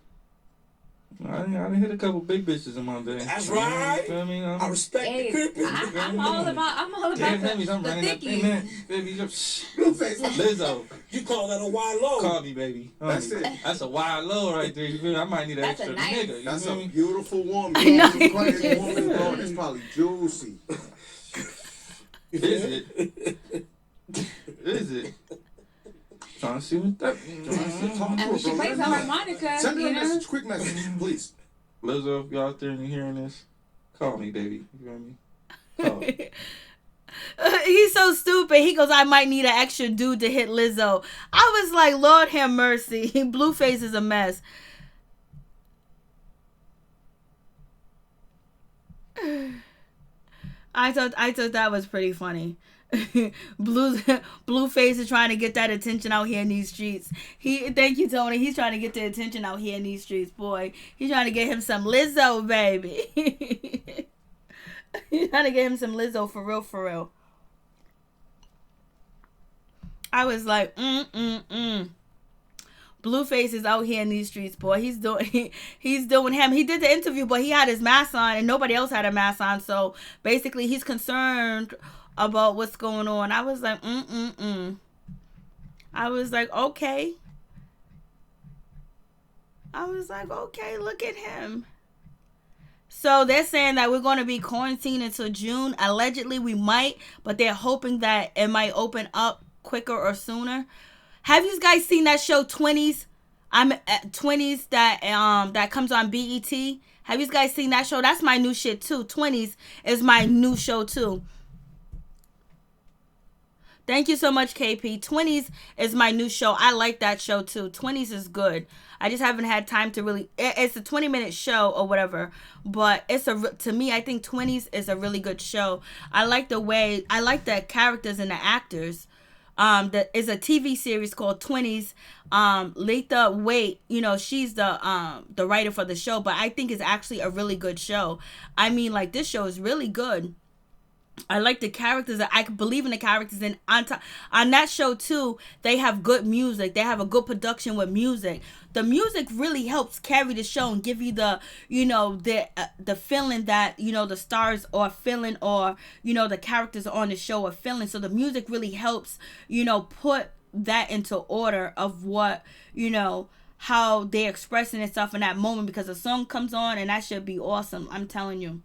I done hit a couple big bitches in my day. That's right. You know what I mean? I respect the creepy. I'm all about the thickies. Baby, Blueface. Lizzo. You call that a wide low? Call me, baby. That's it. That's a wide low right there. You feel me? I might need an extra nigga. You That's feel a me? beautiful woman. I know. Crazy woman, bro. It's probably juicy. Is it? Is it? Trying to see what that. And she plays a harmonica. Send her a message, quick message, please. Lizzo, if y'all out there and you're hearing this, call me, baby. You feel me? Call. He's so stupid. He goes, I might need an extra dude to hit Lizzo. I was like, Lord have mercy. Blueface is a mess. I thought that was pretty funny. Blueface is trying to get that attention out here in these streets. Thank you, Tony. He's trying to get the attention out here in these streets, boy. He's trying to get him some Lizzo, baby. He's trying to get him some Lizzo for real, for real. I was like, Blueface is out here in these streets, boy. He's doing him. He did the interview, but he had his mask on and nobody else had a mask on. So basically, he's concerned about what's going on. I was like, I was like, okay. I was like, okay, look at him. So they're saying that we're going to be quarantined until June. Allegedly, we might, but they're hoping that it might open up quicker or sooner. Have you guys seen that show 20s? I'm at 20s that comes on BET. Have you guys seen that show? That's my new shit too. 20s is my new show too. Thank you so much, KP. 20s is my new show. I like that show too. 20s is good. I just haven't had time to really. It's a 20-minute show or whatever, but to me, I think 20s is a really good show. I like the characters and the actors. That is a TV series called 20s. Letha Waite, she's the writer for the show, but I think it's actually a really good show. I mean, like, this show is really good. I like the characters. I believe in the characters, and on that show too, they have good music. They have a good production with music. The music really helps carry the show and give you the feeling that the stars are feeling, or the characters on the show are feeling. So the music really helps put that into order of what how they're expressing itself in that moment, because a song comes on and that should be awesome. I'm telling you.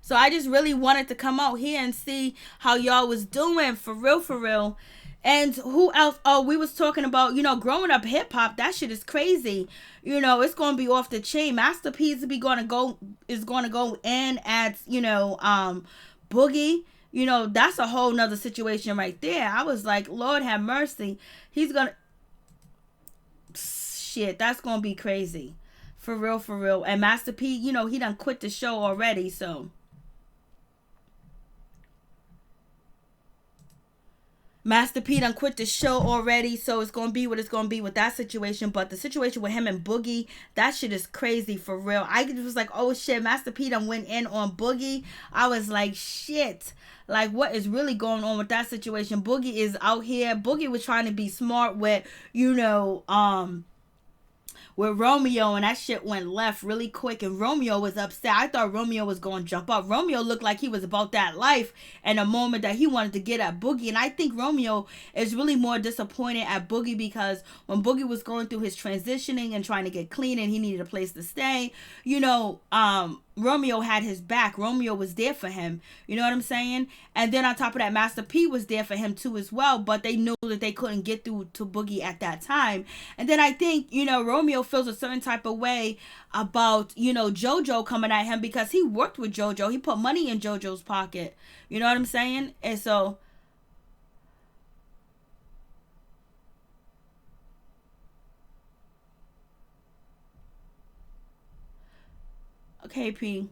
So I just really wanted to come out here and see how y'all was doing, for real, for real. And who else? Oh, we was talking about, growing up hip hop. That shit is crazy. It's gonna be off the chain. Master P is gonna go in at Boogie. That's a whole nother situation right there. I was like, Lord have mercy. He's gonna shit. That's gonna be crazy, for real, for real. And Master P, he done quit the show already, so. Master P done quit the show already, so it's going to be what it's going to be with that situation. But the situation with him and Boogie, that shit is crazy, for real. I was like, oh shit, Master P done went in on Boogie. I was like, shit. Like, what is really going on with that situation? Boogie is out here. Boogie was trying to be smart with, with Romeo, and that shit went left really quick, and Romeo was upset. I thought Romeo was going to jump up. Romeo looked like he was about that life and a moment that he wanted to get at Boogie, and I think Romeo is really more disappointed at Boogie because when Boogie was going through his transitioning and trying to get clean and he needed a place to stay, Romeo had his back. Romeo was there for him. You know what I'm saying? And then on top of that, Master P was there for him too as well. But they knew that they couldn't get through to Boogie at that time. And then I think, Romeo feels a certain type of way about, JoJo coming at him because he worked with JoJo. He put money in JoJo's pocket. You know what I'm saying? And so... Okay, P.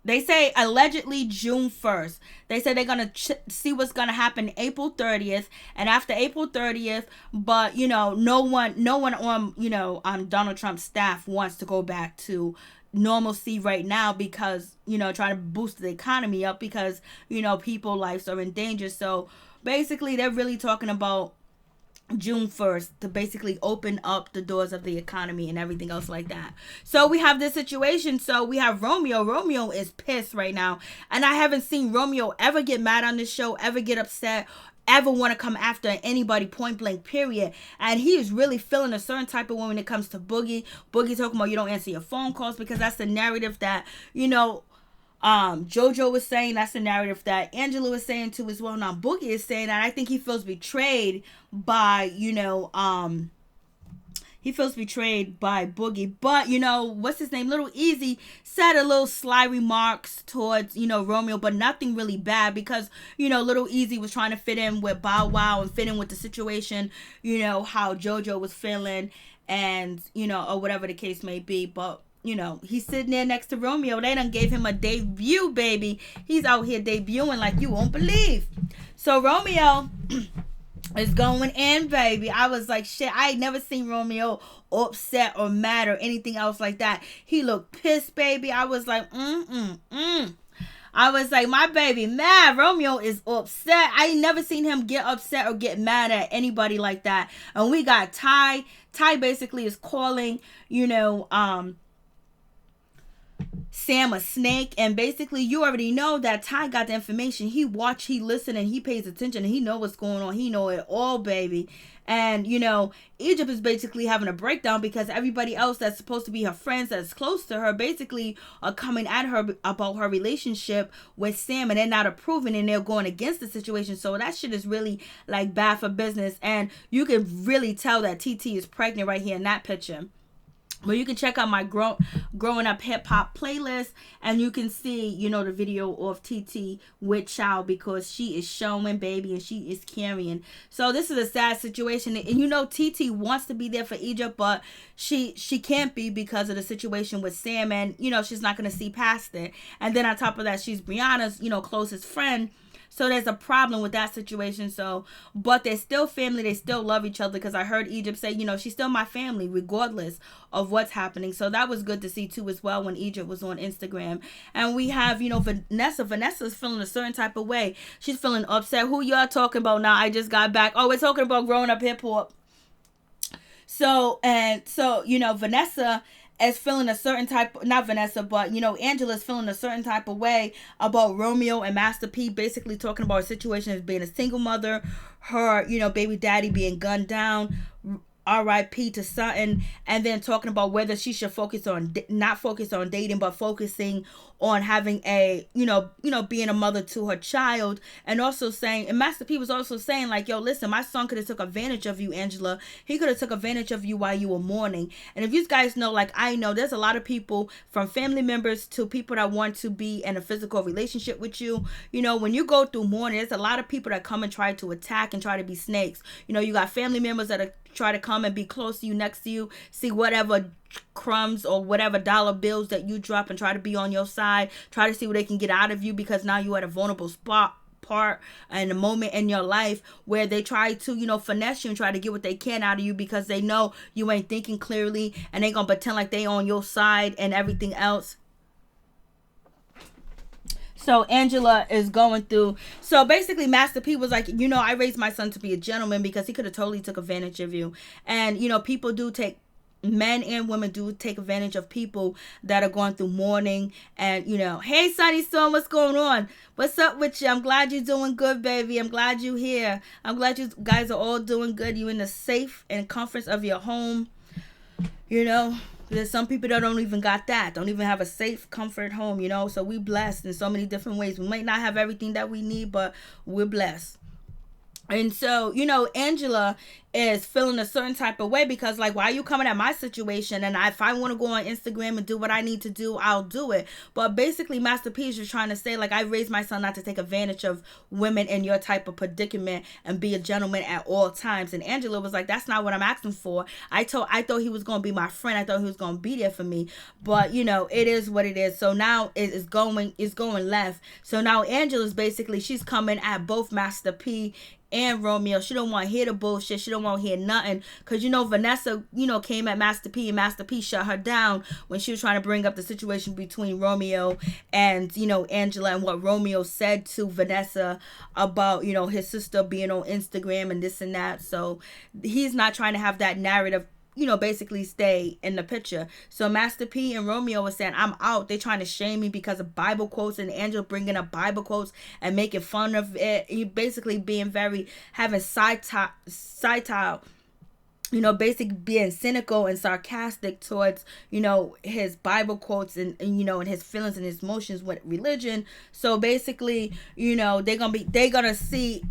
They say allegedly June 1st. They say they're going to see what's going to happen April 30th. And after April 30th, but, no one on Donald Trump's staff wants to go back to normalcy right now because, trying to boost the economy up because, people's lives are in danger. So basically, they're really talking about June 1st to basically open up the doors of the economy and everything else like that. So we have this situation. So we have Romeo. Romeo is pissed right now. And I haven't seen Romeo ever get mad on this show, ever get upset, ever want to come after anybody point blank, period. And he is really feeling a certain type of way when it comes to Boogie. Boogie talking about you don't answer your phone calls because that's the narrative that, JoJo was saying. That's the narrative that Angela was saying too as well. Now Boogie is saying that I think he feels betrayed by Boogie. But what's his name, Little Easy said a little sly remarks towards Romeo, but nothing really bad because Little Easy was trying to fit in with Bow Wow and fit in with the situation, how JoJo was feeling and or whatever the case may be. But he's sitting there next to Romeo. They done gave him a debut, baby. He's out here debuting like you won't believe. So Romeo is going in, baby. I was like, shit, I ain't never seen Romeo upset or mad or anything else like that. He looked pissed, baby. I was like, I was like, my baby mad. Romeo is upset. I ain't never seen him get upset or get mad at anybody like that. And we got Ty. Ty basically is calling, Sam a snake, and basically you already know that Ty got the information. He watch, he listen, and he pays attention, and he know what's going on. He know it all, baby. And Egypt is basically having a breakdown because everybody else that's supposed to be her friends that's close to her basically are coming at her about her relationship with Sam, and they're not approving and they're going against the situation. So that shit is really like bad for business, and you can really tell that TT is pregnant right here in that picture. Well, you can check out my growing up hip hop playlist, and you can see, the video of TT with child because she is showing, baby, and she is carrying. So this is a sad situation, and TT wants to be there for Egypt, but she can't be because of the situation with Sam, and she's not gonna see past it. And then on top of that, she's Brianna's closest friend. So there's a problem with that situation. So, but they're still family. They still love each other because I heard Egypt say, she's still my family regardless of what's happening. So that was good to see too as well when Egypt was on Instagram. And we have, Vanessa. Vanessa's feeling a certain type of way. She's feeling upset. Who y'all talking about now? I just got back. Oh, we're talking about growing up hip hop. So, Vanessa is feeling a certain type, not Vanessa, but, Angela's feeling a certain type of way about Romeo and Master P, basically talking about her situation as being a single mother, her, baby daddy being gunned down, R.I.P. to Sutton, and then talking about whether she should not focus on dating, but focusing on having a, being a mother to her child, and also saying, and Master P was also saying like, yo, listen, my son could have took advantage of you, Angela. He could have took advantage of you while you were mourning. And if you guys know, like I know, there's a lot of people from family members to people that want to be in a physical relationship with you. When you go through mourning, there's a lot of people that come and try to attack and try to be snakes. You got family members that are try to come and be close to you, next to you, see whatever crumbs or whatever dollar bills that you drop and try to be on your side, try to see what they can get out of you because now you're at a vulnerable part and a moment in your life where they try to, finesse you and try to get what they can out of you because they know you ain't thinking clearly and they gonna pretend like they on your side and everything else. So Angela is going through. So basically Master P was like, I raised my son to be a gentleman because he could have totally took advantage of you. And, people do take men and women do take advantage of people that are going through mourning. And hey Sunny Storm, what's going on? What's up with you? I'm glad you're doing good, baby. I'm glad you're here. I'm glad you guys are all doing good. You in the safe and comforts of your home. There's some people that don't even got that, don't even have a safe comfort home, so we blessed in so many different ways. We might not have everything that we need, but we're blessed. And so, Angela is feeling a certain type of way because, like, why are you coming at my situation? And if I want to go on Instagram and do what I need to do, I'll do it. But basically, Master P is just trying to say, like, I raised my son not to take advantage of women in your type of predicament and be a gentleman at all times. And Angela was like, that's not what I'm asking for. I thought he was going to be my friend. I thought he was going to be there for me. But, it is what it is. So now it's going left. So now Angela's basically, she's coming at both Master P and Romeo. She don't want to hear the bullshit. She don't want to hear nothing. Because, Vanessa, came at Master P, and Master P shut her down when she was trying to bring up the situation between Romeo and, Angela, and what Romeo said to Vanessa about, his sister being on Instagram and this and that. So he's not trying to have that narrative, basically stay in the picture. So Master P and Romeo was saying, I'm out. They're trying to shame me because of Bible quotes, and Angela bringing up Bible quotes and making fun of it. He basically being having satire, basically being cynical and sarcastic towards, his Bible quotes and and his feelings and his emotions with religion. So basically, they're gonna see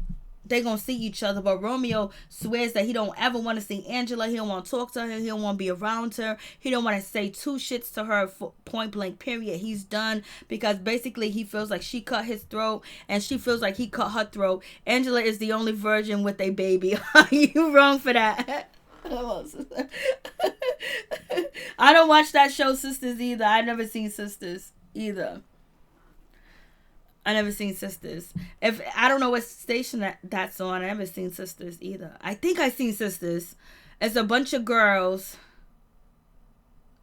each other. But Romeo swears that he don't ever want to see Angela. He don't want to talk to her. He don't want to be around her. He don't want to say two shits to her, point blank, period. He's done, because basically he feels like she cut his throat and she feels like he cut her throat. Angela is the only virgin with a baby. Are you wrong for that? I don't watch that show Sisters either. I never seen Sisters either. I never seen Sisters. If I don't know what station that's on, I never seen Sisters either. I think I seen Sisters. It's a bunch of girls.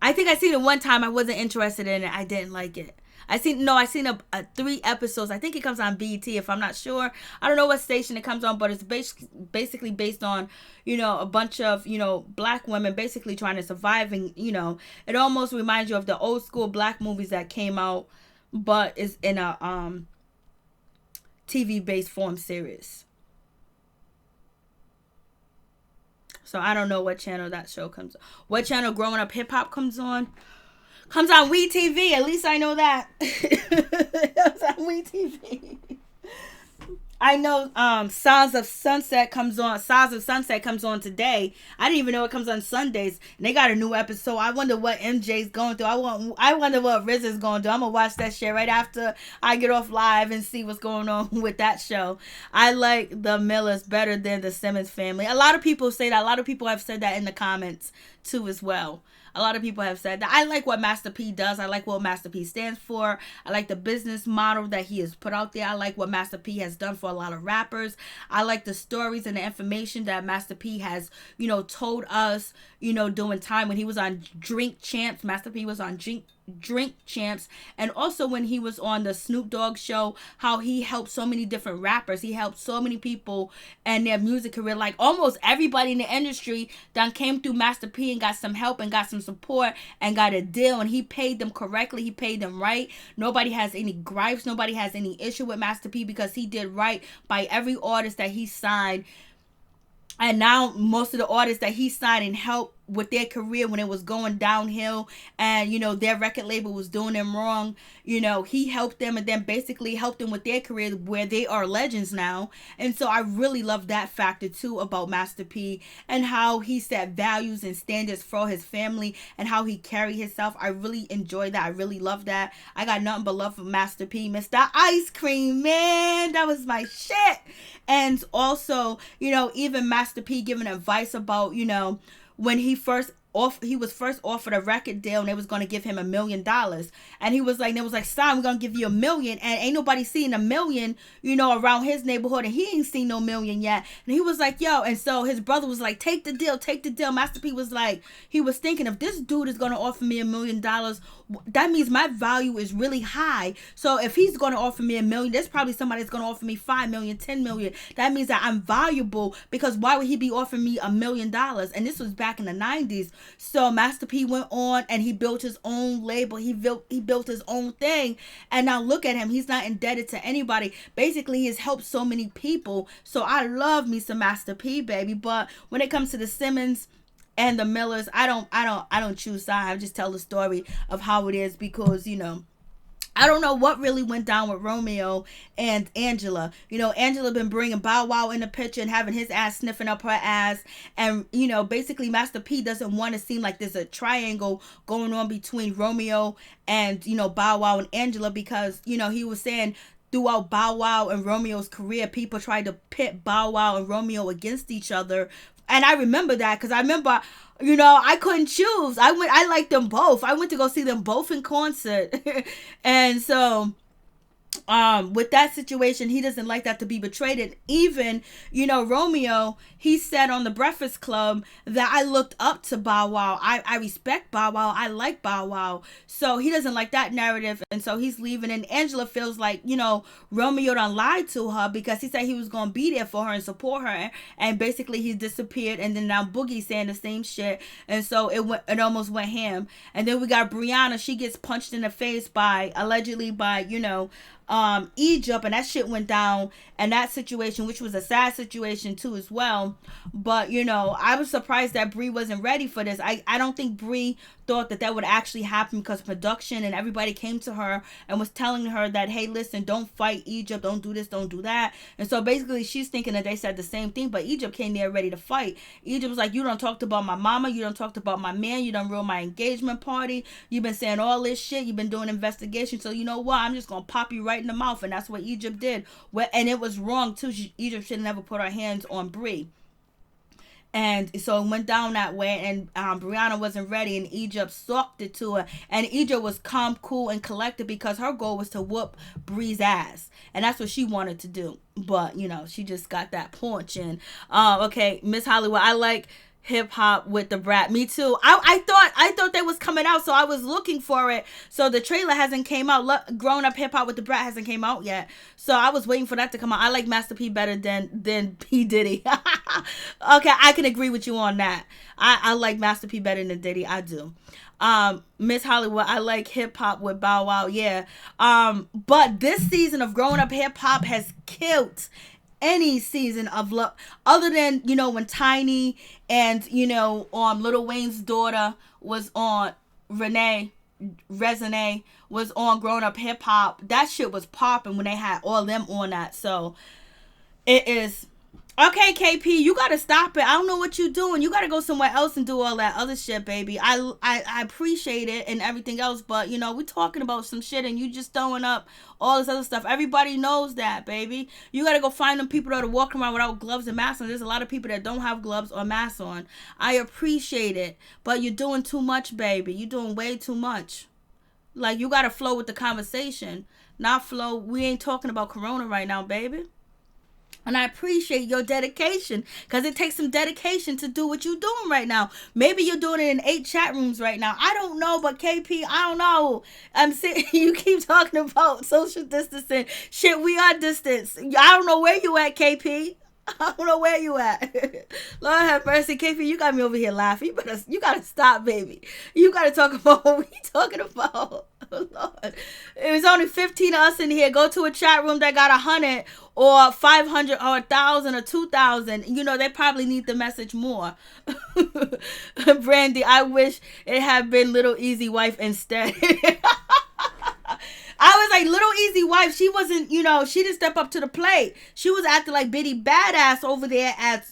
I think I seen it one time. I wasn't interested in it. I didn't like it. I seen a 3 episodes. I think it comes on BET, if I'm not sure. I don't know what station it comes on, but it's basically based on, a bunch of, black women basically trying to survive. And, it almost reminds you of the old school black movies that came out, but it's in a TV-based form series. So I don't know what channel that show comes on. What channel Growing Up Hip Hop comes on? Comes on WeTV. At least I know that. It comes on WeTV. I know Sons of Sunset comes on today. I didn't even know it comes on Sundays. And they got a new episode. I wonder what MJ's going through. I wonder what Riz is going through. I'm going to watch that shit right after I get off live and see what's going on with that show. I like the Millers better than the Simmons family. A lot of people say that. A lot of people have said that in the comments too as well. A lot of people have said that. I like what Master P does. I like what Master P stands for. I like the business model that he has put out there. I like what Master P has done for a lot of rappers. I like the stories and the information that Master P has, told us, during time when he was on Drink Champs. Master P was on Drink Champs, and also when he was on the Snoop Dogg show, how he helped so many different rappers. He helped so many people and their music career. Like almost everybody in the industry done came through Master P and got some help and got some support and got a deal, and he paid them correctly. He paid them right. Nobody has any gripes. Nobody has any issue with Master P because he did right by every artist that he signed. And now most of the artists that he signed and helped with their career when it was going downhill and, their record label was doing them wrong, he helped them and then basically helped them with their career where they are legends now. And so I really love that factor too about Master P and how he set values and standards for his family and how he carried himself. I really enjoy that. I really love that. I got nothing but love for Master P. Mr. Ice Cream, man, that was my shit. And also, even Master P giving advice about, when he was first offered a record deal and they was going to give him $1 million, and he was like, son, we're going to give you $1 million, and ain't nobody seen $1 million, around his neighborhood, and he ain't seen no $1 million yet. And he was like, yo, and so his brother was like, take the deal. Master P was like, he was thinking, if this dude is going to offer me $1 million, that means my value is really high. So if he's going to offer me $1 million, there's probably somebody that's going to offer me $5 million, $10 million. That means that I'm valuable, because why would he be offering me $1 million? And this was back in the 90s So Master P went on and he built his own label. He built his own thing. And now look at him. He's not indebted to anybody. Basically, he has helped so many people. So I love me some Master P, baby. But when it comes to the Simmons and the Millers, I don't choose sides. I just tell the story of how it is because, I don't know what really went down with Romeo and Angela. Angela been bringing Bow Wow in the picture and having his ass sniffing up her ass. And, basically Master P doesn't want to seem like there's a triangle going on between Romeo and, Bow Wow and Angela because, he was saying throughout Bow Wow and Romeo's career, people tried to pit Bow Wow and Romeo against each other. And I remember that because I remember, I couldn't choose. I liked them both. I went to go see them both in concert. And so, with that situation, he doesn't like that to be betrayed. And even, Romeo, he said on the Breakfast Club that I looked up to Bow Wow. I respect Bow Wow. I like Bow Wow. So he doesn't like that narrative. And so he's leaving. And Angela feels like, Romeo done lied to her because he said he was going to be there for her and support her. And basically he disappeared. And then now Boogie's saying the same shit. And so it almost went ham. And then we got Brianna. She gets punched in the face allegedly by, Egypt, and that shit went down, and that situation, which was a sad situation too as well. But I was surprised that Brie wasn't ready for this. I don't think Brie thought that would actually happen because production and everybody came to her and was telling her that, hey, listen, don't fight Egypt, don't do this, don't do that. And so basically she's thinking that they said the same thing, but Egypt came there ready to fight. Egypt was like, you done talked about my mama, you done talked about my man, you done ruined my engagement party, you've been saying all this shit, you've been doing investigations, so you know what, I'm just gonna pop you right in the mouth. And that's what Egypt did. And it was wrong too. Egypt should never put her hands on Brie. And so it went down that way, and Brianna wasn't ready, and Egypt sucked it to her. And Egypt was calm, cool, and collected because her goal was to whoop Brie's ass. And that's what she wanted to do. But, she just got that punch. And, okay, Miss Hollywood, I like hip hop with the Brat. Me too. I thought they was coming out, so I was looking for it. So the trailer hasn't came out. Grown Up Hip Hop with the Brat hasn't came out yet. So I was waiting for that to come out. I like Master P better than P Diddy. Okay, I can agree with you on that. I like Master P better than Diddy. I do. Miss Hollywood, I like hip hop with Bow Wow. Yeah. But this season of Grown Up Hip Hop has killed any season of love, other than when Tiny and Lil Wayne's daughter was on, Resonate was on Grown Up Hip Hop. That shit was popping when they had all them on that. So it is okay. KP, you gotta stop it. I don't know what you're doing. You gotta go somewhere else and do all that other shit, baby. I appreciate it and everything else, but we're talking about some shit and you just throwing up all this other stuff. Everybody knows that, baby. You gotta go find them people that are walking around without gloves and masks on. There's a lot of people that don't have gloves or masks on. I appreciate it, but you're doing too much, baby. You're doing way too much. Like, you gotta flow with the conversation, not flow. We ain't talking about Corona right now, baby. And I appreciate your dedication, because it takes some dedication to do what you're doing right now. Maybe you're doing it in 8 chat rooms right now. I don't know, but KP, I don't know. You keep talking about social distancing. Shit, we are distanced. I don't know where you at, KP. I don't know where you at. Lord have mercy. KP, you got me over here laughing. You gotta stop, baby. You gotta talk about what we talking about. Oh, Lord. It was only 15 of us in here. Go to a chat room that got 100 or 500 or 1,000 or 2,000. They probably need the message more. Brandy, I wish it had been Little Easy Wife instead. I was like, Little Easy Wife, she wasn't, she didn't step up to the plate. She was acting like Biddy Badass over there at,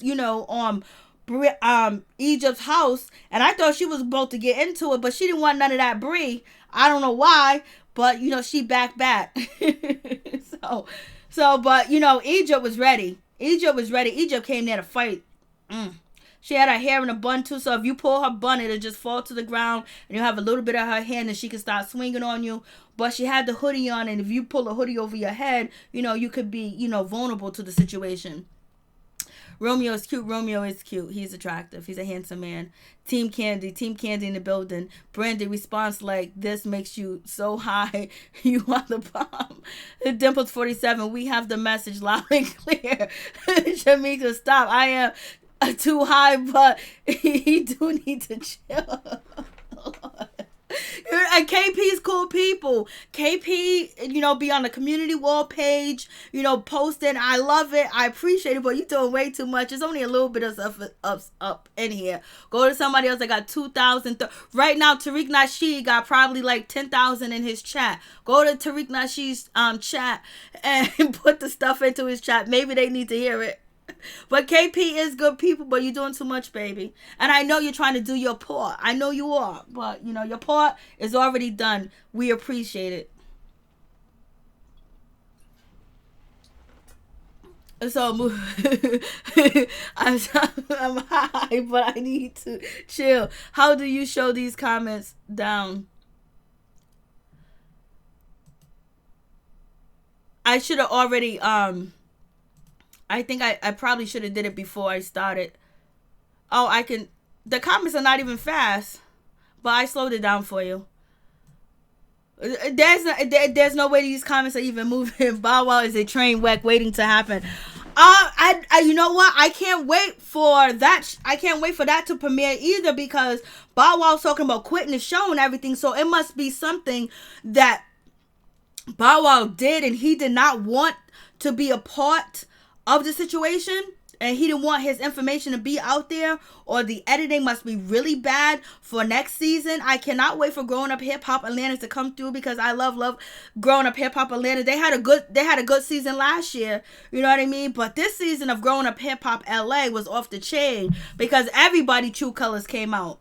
Egypt's house. And I thought she was about to get into it, but she didn't want none of that Brie. I don't know why, but, she back. But, Egypt was ready. Egypt came there to fight. She had her hair in a bun too, so if you pull her bun, it'll just fall to the ground, and you'll have a little bit of her hand, and she can start swinging on you. But she had the hoodie on, and if you pull a hoodie over your head, you could be, vulnerable to the situation. Romeo is cute. He's attractive. He's a handsome man. Team Candy in the building. Brandy response like, this makes you so high. You are the bomb. Dimples 47. We have the message loud and clear. Shamika, stop. I am. too high, but he do need to chill. And KP's cool people. KP, be on the community wall page, posting. I love it. I appreciate it, but you're doing way too much. There's only a little bit of stuff up in here. Go to somebody else that got 2,000. Right now, Tariq Nasheed got probably like 10,000 in his chat. Go to Tariq Nasheed's chat and put the stuff into his chat. Maybe they need to hear it. But KP is good people, but you're doing too much, baby. And I know you're trying to do your part. I know you are. But, your part is already done. We appreciate it. So, I'm high, but I need to chill. How do you show these comments down? I should have already, I think I probably should have did it before I started. Oh, the comments are not even fast, but I slowed it down for you. There's no way these comments are even moving. Bow Wow is a train wreck waiting to happen. You know what? I can't wait for that. I can't wait for that to premiere either, because Bow Wow's talking about quitting the show and everything. So it must be something that Bow Wow did, and he did not want to be a part of the situation, and he didn't want his information to be out there, or the editing must be really bad for next season. I cannot wait for Growing Up Hip Hop Atlanta to come through, because I love Growing Up Hip Hop Atlanta. They had a good season last year, you know what I mean? But this season of Growing Up Hip Hop LA was off the chain, because everybody true colors came out.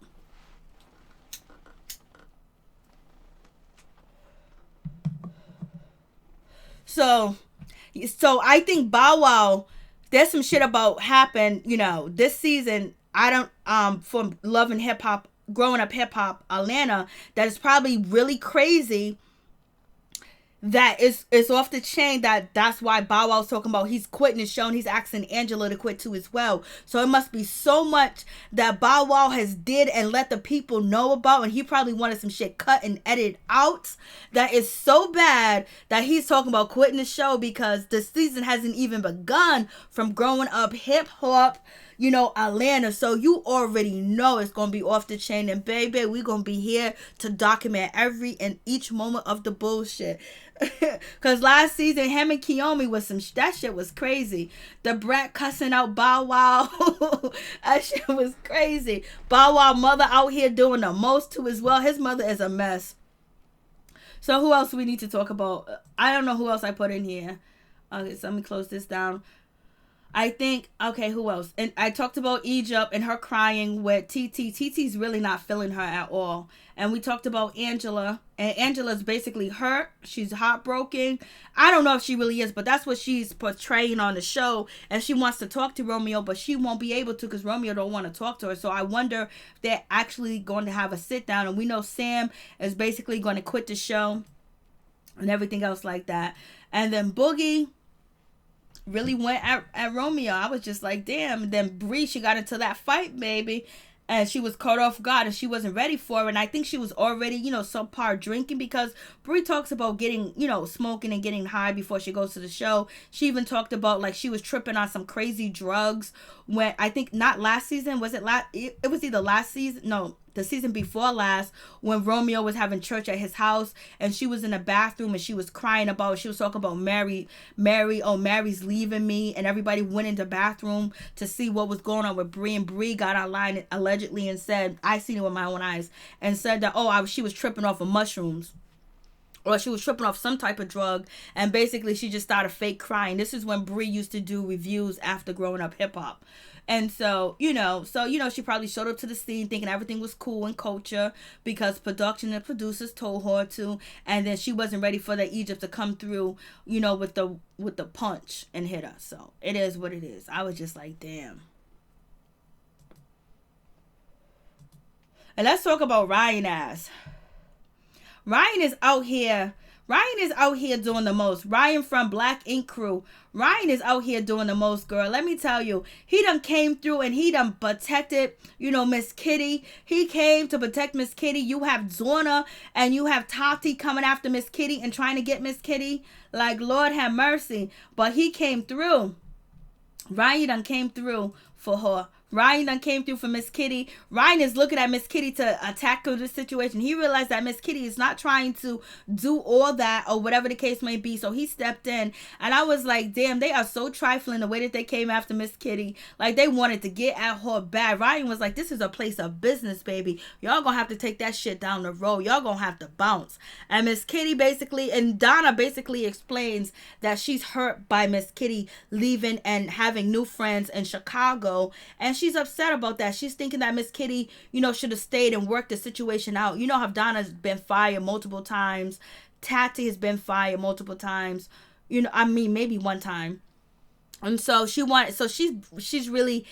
So I think Bow Wow, there's some shit about happened, this season. I don't, from Love and Hip Hop, Growing Up Hip Hop Atlanta, that is probably really crazy. That it's off the chain. That's why Bow Wow's talking about he's quitting his show, and he's asking Angela to quit too as well. So it must be so much that Bow Wow has did and let the people know about, and he probably wanted some shit cut and edited out that is so bad that he's talking about quitting the show, because the season hasn't even begun from Growing Up Hip Hop, Atlanta. So you already know it's going to be off the chain. And baby, we're going to be here to document every and each moment of the bullshit. Because last season, him and Kiyomi was that shit was crazy. The brat cussing out Bow Wow. That shit was crazy. Bow Wow mother out here doing the most too as well. His mother is a mess. So who else do we need to talk about? I don't know who else I put in here. Okay, so let me close this down. I think, okay, who else? And I talked about Egypt and her crying with TT. TT's really not feeling her at all. And we talked about Angela. And Angela's basically hurt. She's heartbroken. I don't know if she really is, but that's what she's portraying on the show. And she wants to talk to Romeo, but she won't be able to, because Romeo don't want to talk to her. So I wonder if they're actually going to have a sit down. And we know Sam is basically going to quit the show and everything else like that. And then Boogie really went at Romeo. I was just like, damn. And then Bree, she got into that fight, baby, and she was caught off guard, and she wasn't ready for it. And I think she was already, subpar drinking, because Bree talks about getting, smoking and getting high before she goes to the show. She even talked about, like, she was tripping on some crazy drugs when, I think, not last season. Was it last? It was either last season. No, the season before last, when Romeo was having church at his house, and she was in the bathroom, and she was crying about, she was talking about Mary, oh, Mary's leaving me, and everybody went into the bathroom to see what was going on with Bree, and Bree got online allegedly and said, I seen it with my own eyes, and said that, she was tripping off of mushrooms, or she was tripping off some type of drug, and basically she just started fake crying. This is when Bree used to do reviews after Growing Up Hip Hop. And so, she probably showed up to the scene thinking everything was cool and culture, because production and producers told her to, and then she wasn't ready for the Egypt to come through, with the punch and hit her. So it is what it is. I was just like, damn. And let's talk about Ryan ass. Ryan is out here doing the most. Ryan from Black Ink Crew. Ryan is out here doing the most, girl. Let me tell you. He done came through and he done protected, Miss Kitty. He came to protect Miss Kitty. You have Zorna and you have Tati coming after Miss Kitty and trying to get Miss Kitty. Like, Lord have mercy. But he came through. Ryan done came through for her Ryan done came through for Miss Kitty. Ryan is looking at Miss Kitty to attack her this situation. He realized that Miss Kitty is not trying to do all that or whatever the case may be. So he stepped in. And I was like, damn, they are so trifling the way that they came after Miss Kitty. Like, they wanted to get at her bad. Ryan was like, this is a place of business, baby. Y'all gonna have to take that shit down the road. Y'all gonna have to bounce. And Miss Kitty basically, and Donna basically explains that she's hurt by Miss Kitty leaving and having new friends in Chicago. And she's upset about that. She's thinking that Miss Kitty, should have stayed and worked the situation out. You know how Donna's been fired multiple times. Tati has been fired multiple times. Maybe one time. And so she's really,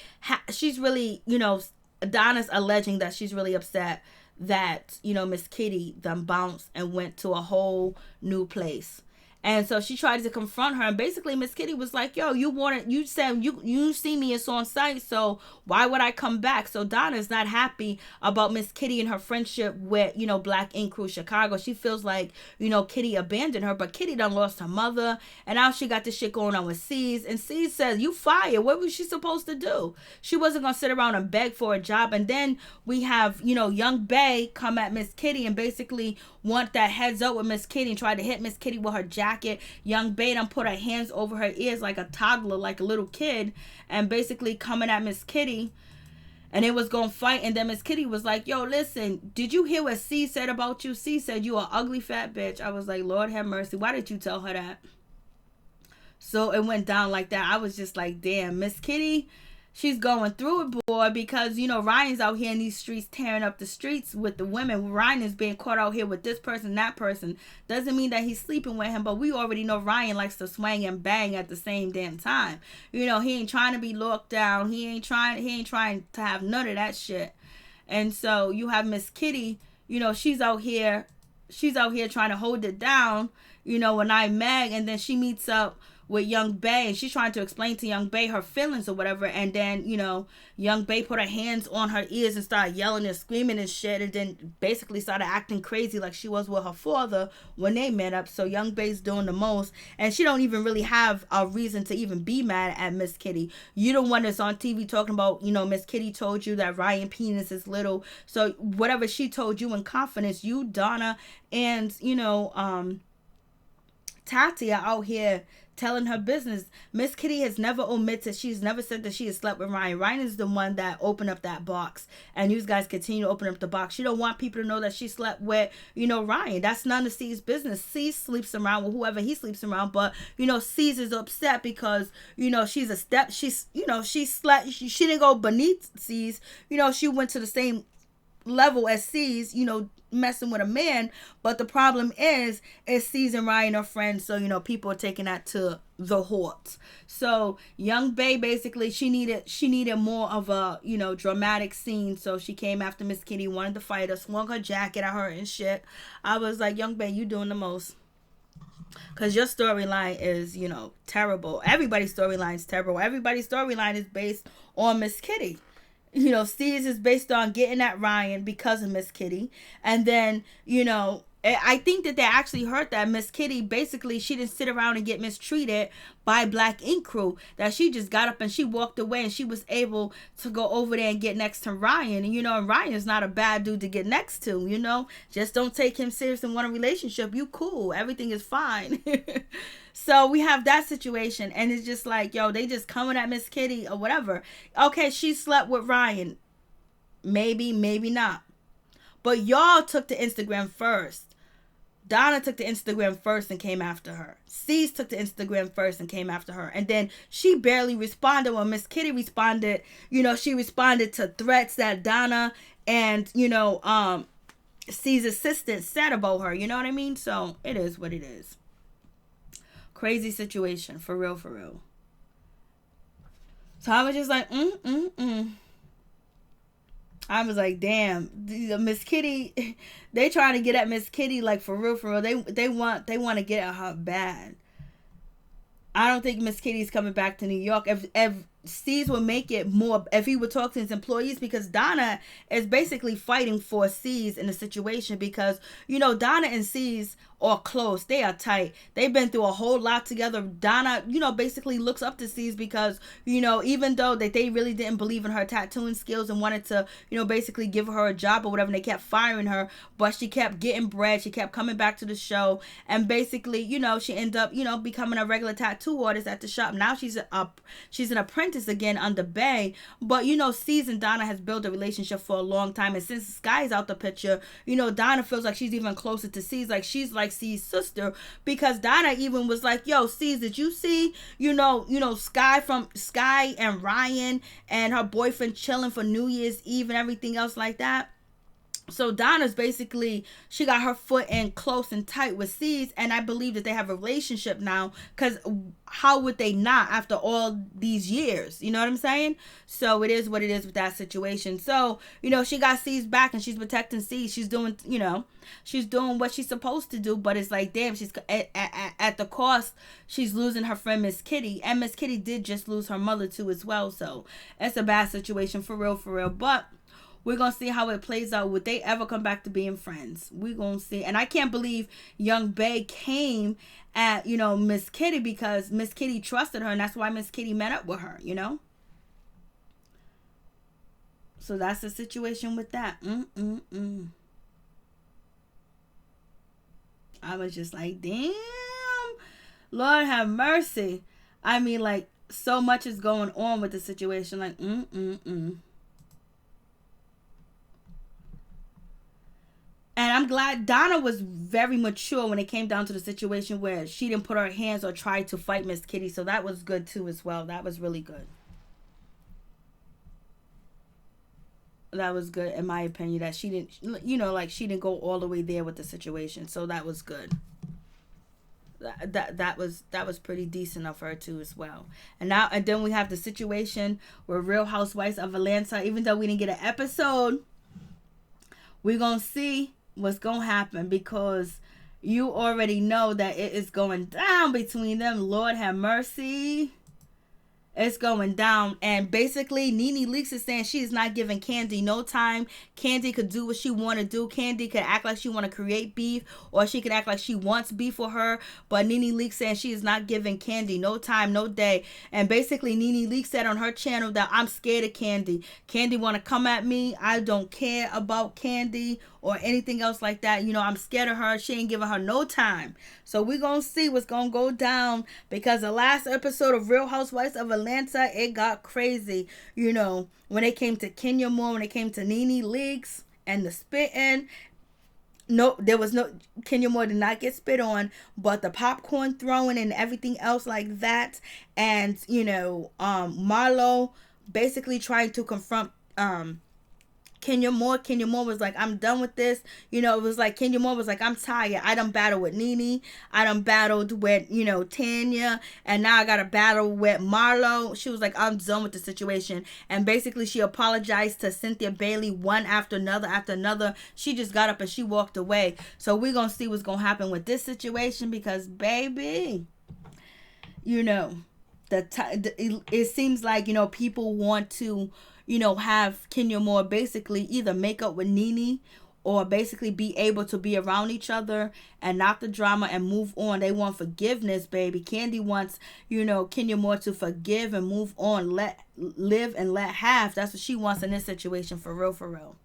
Donna's alleging that she's really upset that, Miss Kitty then bounced and went to a whole new place. And so she tried to confront her, and basically Miss Kitty was like, yo, you said you see me, it's on site, so why would I come back? So Donna's not happy about Miss Kitty and her friendship with, Black Ink Crew Chicago. She feels like, Kitty abandoned her, but Kitty done lost her mother, and now she got this shit going on with C's, and C's says, you fired. What was she supposed to do? She wasn't going to sit around and beg for a job. And then we have, Young Bay come at Miss Kitty and basically want that heads up with Miss Kitty and try to hit Miss Kitty with her jacket. Young Bay done put her hands over her ears like a toddler, like a little kid, and basically coming at Miss Kitty. And it was gonna fight, and then Miss Kitty was like, yo, listen, did you hear what C said about you? C said you a ugly fat bitch. I was like, Lord have mercy, why did you tell her that? So it went down like that. I was just like, damn, Miss Kitty, she's going through it, boy, because, Ryan's out here in these streets tearing up the streets with the women. Ryan is being caught out here with this person, that person. Doesn't mean that he's sleeping with him, but we already know Ryan likes to swing and bang at the same damn time. He ain't trying to be locked down. He ain't trying to have none of that shit. And so you have Miss Kitty, she's out here trying to hold it down, when I'm mad, and then she meets up with Young Bay, and she's trying to explain to Young Bay her feelings or whatever, and then, Young Bay put her hands on her ears and started yelling and screaming and shit, and then basically started acting crazy like she was with her father when they met up. So Young Bay's doing the most, and she don't even really have a reason to even be mad at Miss Kitty. You the one that's on TV talking about, Miss Kitty told you that Ryan penis is little, so whatever she told you in confidence, you, Donna, and, Tati are out here telling her business. Miss Kitty has never omitted. She's never said that she has slept with Ryan. Ryan is the one that opened up that box, and you guys continue to open up the box. She don't want people to know that she slept with, Ryan. That's none of C's business. C sleeps around with whoever he sleeps around, but C's is upset because she's a step. She slept. She didn't go beneath C's. She went to the same level as C's, messing with a man. But the problem is C's and Ryan are friends, so people are taking that to the horts. So Young Bay basically she needed more of a dramatic scene, so she came after Miss Kitty, wanted to fight her, swung her jacket at her and shit. I was like, Young Bay, you doing the most, because your storyline is terrible. Everybody's storyline is terrible. Everybody's storyline is based on Miss Kitty. Steve's is based on getting at Ryan because of Miss Kitty. And then, I think that they actually heard that Miss Kitty, basically, she didn't sit around and get mistreated by Black Ink Crew. That she just got up and she walked away, and she was able to go over there and get next to Ryan. And, and Ryan is not a bad dude to get next to, Just don't take him serious and want a relationship. You cool. Everything is fine. So we have that situation, and it's just like, yo, they just coming at Miss Kitty or whatever. Okay, she slept with Ryan. Maybe, maybe not. But y'all took the Instagram first. Donna took the Instagram first and came after her. C's took the Instagram first and came after her. And then she barely responded when Miss Kitty responded. She responded to threats that Donna and, C's assistant said about her. You know what I mean? So it is what it is. Crazy situation, for real, for real. So I was just like, I was like, damn, Miss Kitty, they trying to get at Miss Kitty, like, for real, for real. They want to get at her bad. I don't think Miss Kitty's coming back to New York. If C's would make it more, if he would talk to his employees, because Donna is basically fighting for C's in the situation, because, Donna and C's or close. They are tight. They've been through a whole lot together. Donna, basically looks up to C's because, even though that they really didn't believe in her tattooing skills and wanted to, basically give her a job or whatever, and they kept firing her, but she kept getting bread. She kept coming back to the show, and basically, she ended up, becoming a regular tattoo artist at the shop. Now she's an apprentice again under Bay, but, C's and Donna has built a relationship for a long time, and since Sky's out the picture, Donna feels like she's even closer to C's, like she's like C's sister, because Donna even was like, yo, C's, did you see, Sky and Ryan and her boyfriend chilling for New Year's Eve and everything else like that? So Donna's basically, she got her foot in close and tight with C's, and I believe that they have a relationship now, because how would they not after all these years? You know what I'm saying? So it is what it is with that situation. So, she got C's back, and she's protecting C's. She's doing, she's doing what she's supposed to do, but it's like, damn, she's at the cost, she's losing her friend Miss Kitty, and Miss Kitty did just lose her mother too as well. So it's a bad situation for real, but we're going to see how it plays out. Would they ever come back to being friends? We're going to see. And I can't believe young Bay came at, Miss Kitty, because Miss Kitty trusted her, and that's why Miss Kitty met up with her, So that's the situation with that. I was just like, damn, Lord have mercy. I mean, like, so much is going on with the situation. Like, And I'm glad Donna was very mature when it came down to the situation where she didn't put her hands or try to fight Miss Kitty. So that was good too as well. That was really good. That was good in my opinion, that she didn't, she didn't go all the way there with the situation. So that was good. That was pretty decent of her too as well. And then we have the situation where Real Housewives of Atlanta, even though we didn't get an episode, we're going to see what's going to happen, because you already know that it is going down between them. Lord have mercy. It's going down. And basically, Nene Leakes is saying she is not giving Kandi no time. Kandi could do what she want to do. Kandi could act like she want to create beef, or she could act like she wants beef for her. But Nene Leakes saying she is not giving Kandi no time, no day. And basically, Nene Leakes said on her channel that I'm scared of Kandi. Kandi want to come at me. I don't care about Kandi or anything else like that. I'm scared of her. She ain't giving her no time. So we're going to see what's going to go down, because the last episode of Real Housewives of Atlanta, it got crazy. When it came to Kenya Moore, when it came to Nene Leakes and the spitting. No, there was no, Kenya Moore did not get spit on, but the popcorn throwing and everything else like that. And, Marlo basically trying to confront, Kenya Moore was like, I'm done with this. It was like, Kenya Moore was like, I'm tired. I done battled with Nene. I done battled with, Tanya. And now I got to battle with Marlo. She was like, I'm done with the situation. And basically she apologized to Cynthia Bailey one after another. She just got up and she walked away. So we're going to see what's going to happen with this situation, because, baby, it seems like, people want to, have Kenya Moore basically either make up with Nene, or basically be able to be around each other and not the drama and move on. They want forgiveness, baby. Kandi wants, Kenya Moore to forgive and move on, live and let have. That's what she wants in this situation, for real.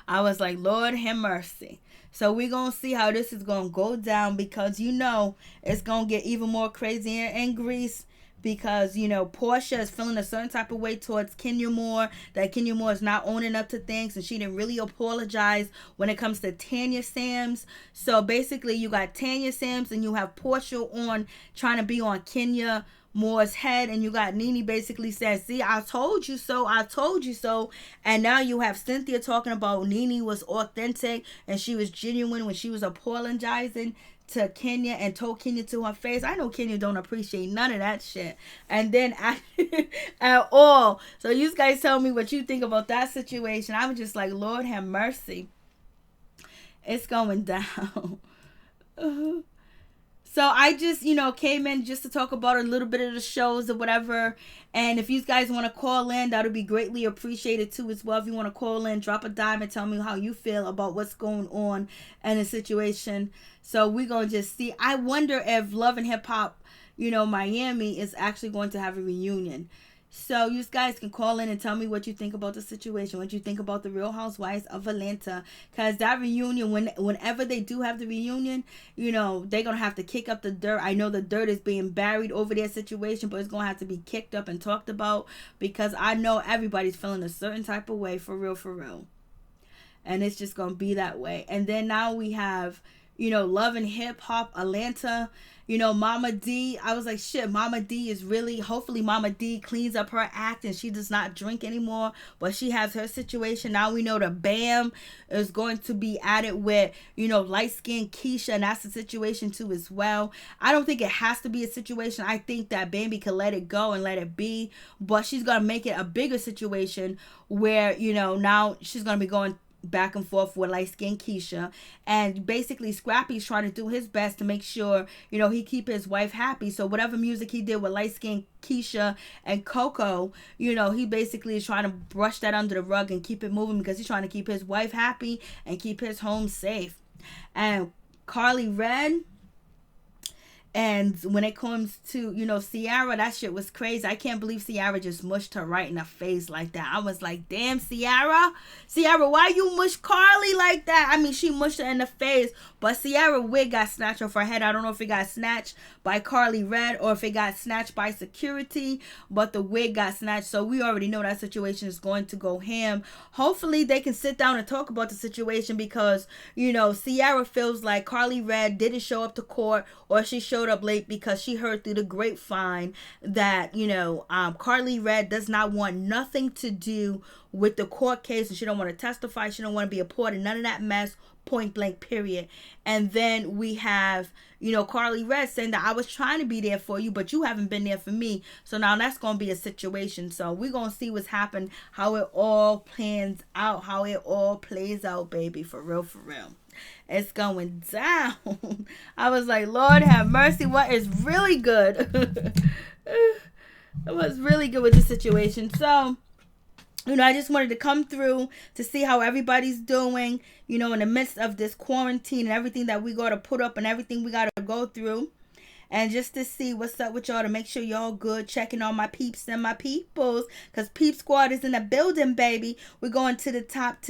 I was like, Lord have mercy. So we're going to see how this is going to go down, because it's going to get even more crazy in Greece. Because, Portia is feeling a certain type of way towards Kenya Moore, that Kenya Moore is not owning up to things, and she didn't really apologize when it comes to Tanya Sams. So basically, you got Tanya Sams and you have Portia on trying to be on Kenya Moore's head, and you got Nene basically saying, see, I told you so. And now you have Cynthia talking about Nene was authentic and she was genuine when she was apologizing to Kenya and told Kenya to her face. I know Kenya don't appreciate none of that shit. And then at all. So you guys tell me what you think about that situation. I was just like, Lord have mercy. It's going down. So I just, came in just to talk about a little bit of the shows or whatever. And if you guys want to call in, that would be greatly appreciated too as well. If you want to call in, drop a dime and tell me how you feel about what's going on in the situation. So we're going to just see. I wonder if Love and Hip Hop, Miami is actually going to have a reunion. So you guys can call in and tell me what you think about the situation, what you think about the Real Housewives of Atlanta. Because that reunion, whenever they do have the reunion, they're going to have to kick up the dirt. I know the dirt is being buried over their situation, but it's going to have to be kicked up and talked about. Because I know everybody's feeling a certain type of way, for real. And it's just going to be that way. And then now we have, Love and Hip Hop Atlanta. Mama D, I was like, shit, Mama D is really, hopefully Mama D cleans up her act and she does not drink anymore, but she has her situation. Now we know the BAM is going to be added with, light-skinned Keisha, and that's the situation too as well. I don't think it has to be a situation. I think that Bambi could let it go and let it be, but she's going to make it a bigger situation where, now she's going to be going back and forth with light-skinned Keisha, and basically Scrappy's trying to do his best to make sure he keep his wife happy. So whatever music he did with light-skinned Keisha and Coco, he basically is trying to brush that under the rug and keep it moving, because he's trying to keep his wife happy and keep his home safe. And Carly Red, and when it comes to, Ciara, that shit was crazy. I can't believe Ciara just mushed her right in the face like that. I was like, damn, Ciara, why you mush Carly like that? I mean, she mushed her in the face, but Ciara wig got snatched off her head. I don't know if it got snatched by Carly Red or if it got snatched by security, but the wig got snatched. So we already know that situation is going to go ham. Hopefully they can sit down and talk about the situation, because, Ciara feels like Carly Red didn't show up to court, or she showed up late because she heard through the grapevine that Carly Red does not want nothing to do with the court case, and she don't want to testify, she don't want to be a part of none of that mess, point blank, period. And then we have Carly Red saying that I was trying to be there for you, but you haven't been there for me. So now that's going to be a situation. So we're going to see what's happened, how it all plans out, how it all plays out, baby, for real. It's going down. I was like, Lord have mercy, what is really good? What's really good with the situation? So, I just wanted to come through to see how everybody's doing, in the midst of this quarantine and everything that we got to put up and everything we got to go through. And just to see what's up with y'all, to make sure y'all good, checking on my peeps and my peoples, because Peep Squad is in the building, baby. We're going to the top,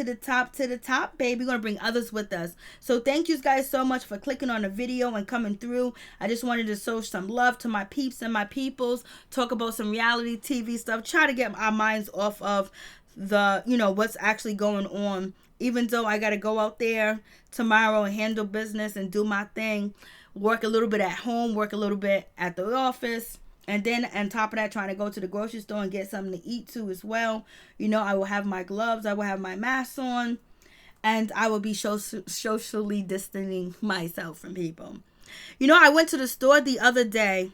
baby. We're going to bring others with us. So thank you guys so much for clicking on the video and coming through. I just wanted to show some love to my peeps and my peoples, talk about some reality TV stuff, try to get our minds off of the, what's actually going on. Even though I got to go out there tomorrow and handle business and do my thing, work a little bit at home, work a little bit at the office, and then on top of that, trying to go to the grocery store and get something to eat too as well. I will have my gloves, I will have my mask on, and I will be socially distancing myself from people. I went to the store the other day,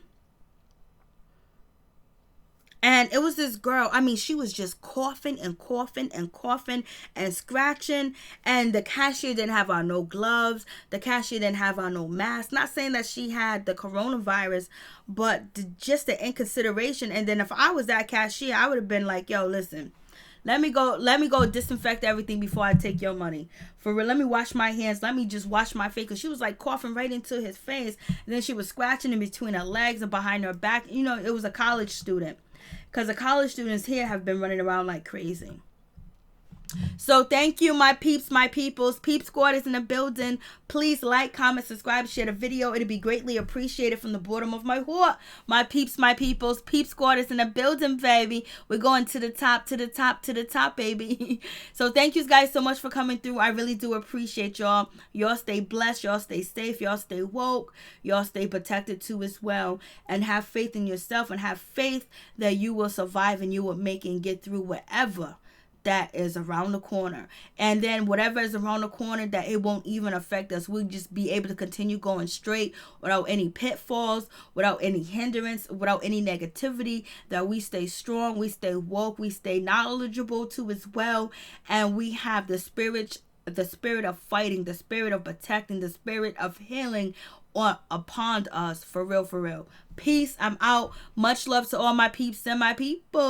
and it was this girl, I mean, she was just coughing and scratching. And the cashier didn't have on no gloves. The cashier didn't have on no mask. Not saying that she had the coronavirus, but just the inconsideration. And then if I was that cashier, I would have been like, yo, listen, let me go disinfect everything before I take your money. For real, let me wash my hands. Let me just wash my face. Because she was like coughing right into his face. And then she was scratching in between her legs and behind her back. It was a college student. Because the college students here have been running around like crazy. So thank you, my peeps, my peoples. Peep Squad is in the building. Please like, comment, subscribe, share the video. It'll be greatly appreciated from the bottom of my heart. My peeps, my peoples. Peep Squad is in the building, baby. We're going to the top, baby. So thank you guys so much for coming through. I really do appreciate y'all. Y'all stay blessed. Y'all stay safe. Y'all stay woke. Y'all stay protected too as well. And have faith in yourself, and have faith that you will survive and you will make and get through whatever that is around the corner. And then whatever is around the corner, that it won't even affect us. We'll just be able to continue going straight without any pitfalls, without any hindrance, without any negativity. That we stay strong, we stay woke, we stay knowledgeable too as well. And we have the the spirit of fighting, the spirit of protecting, the spirit of healing upon us. For real, for real. Peace. I'm out. Much love to all my peeps and my people.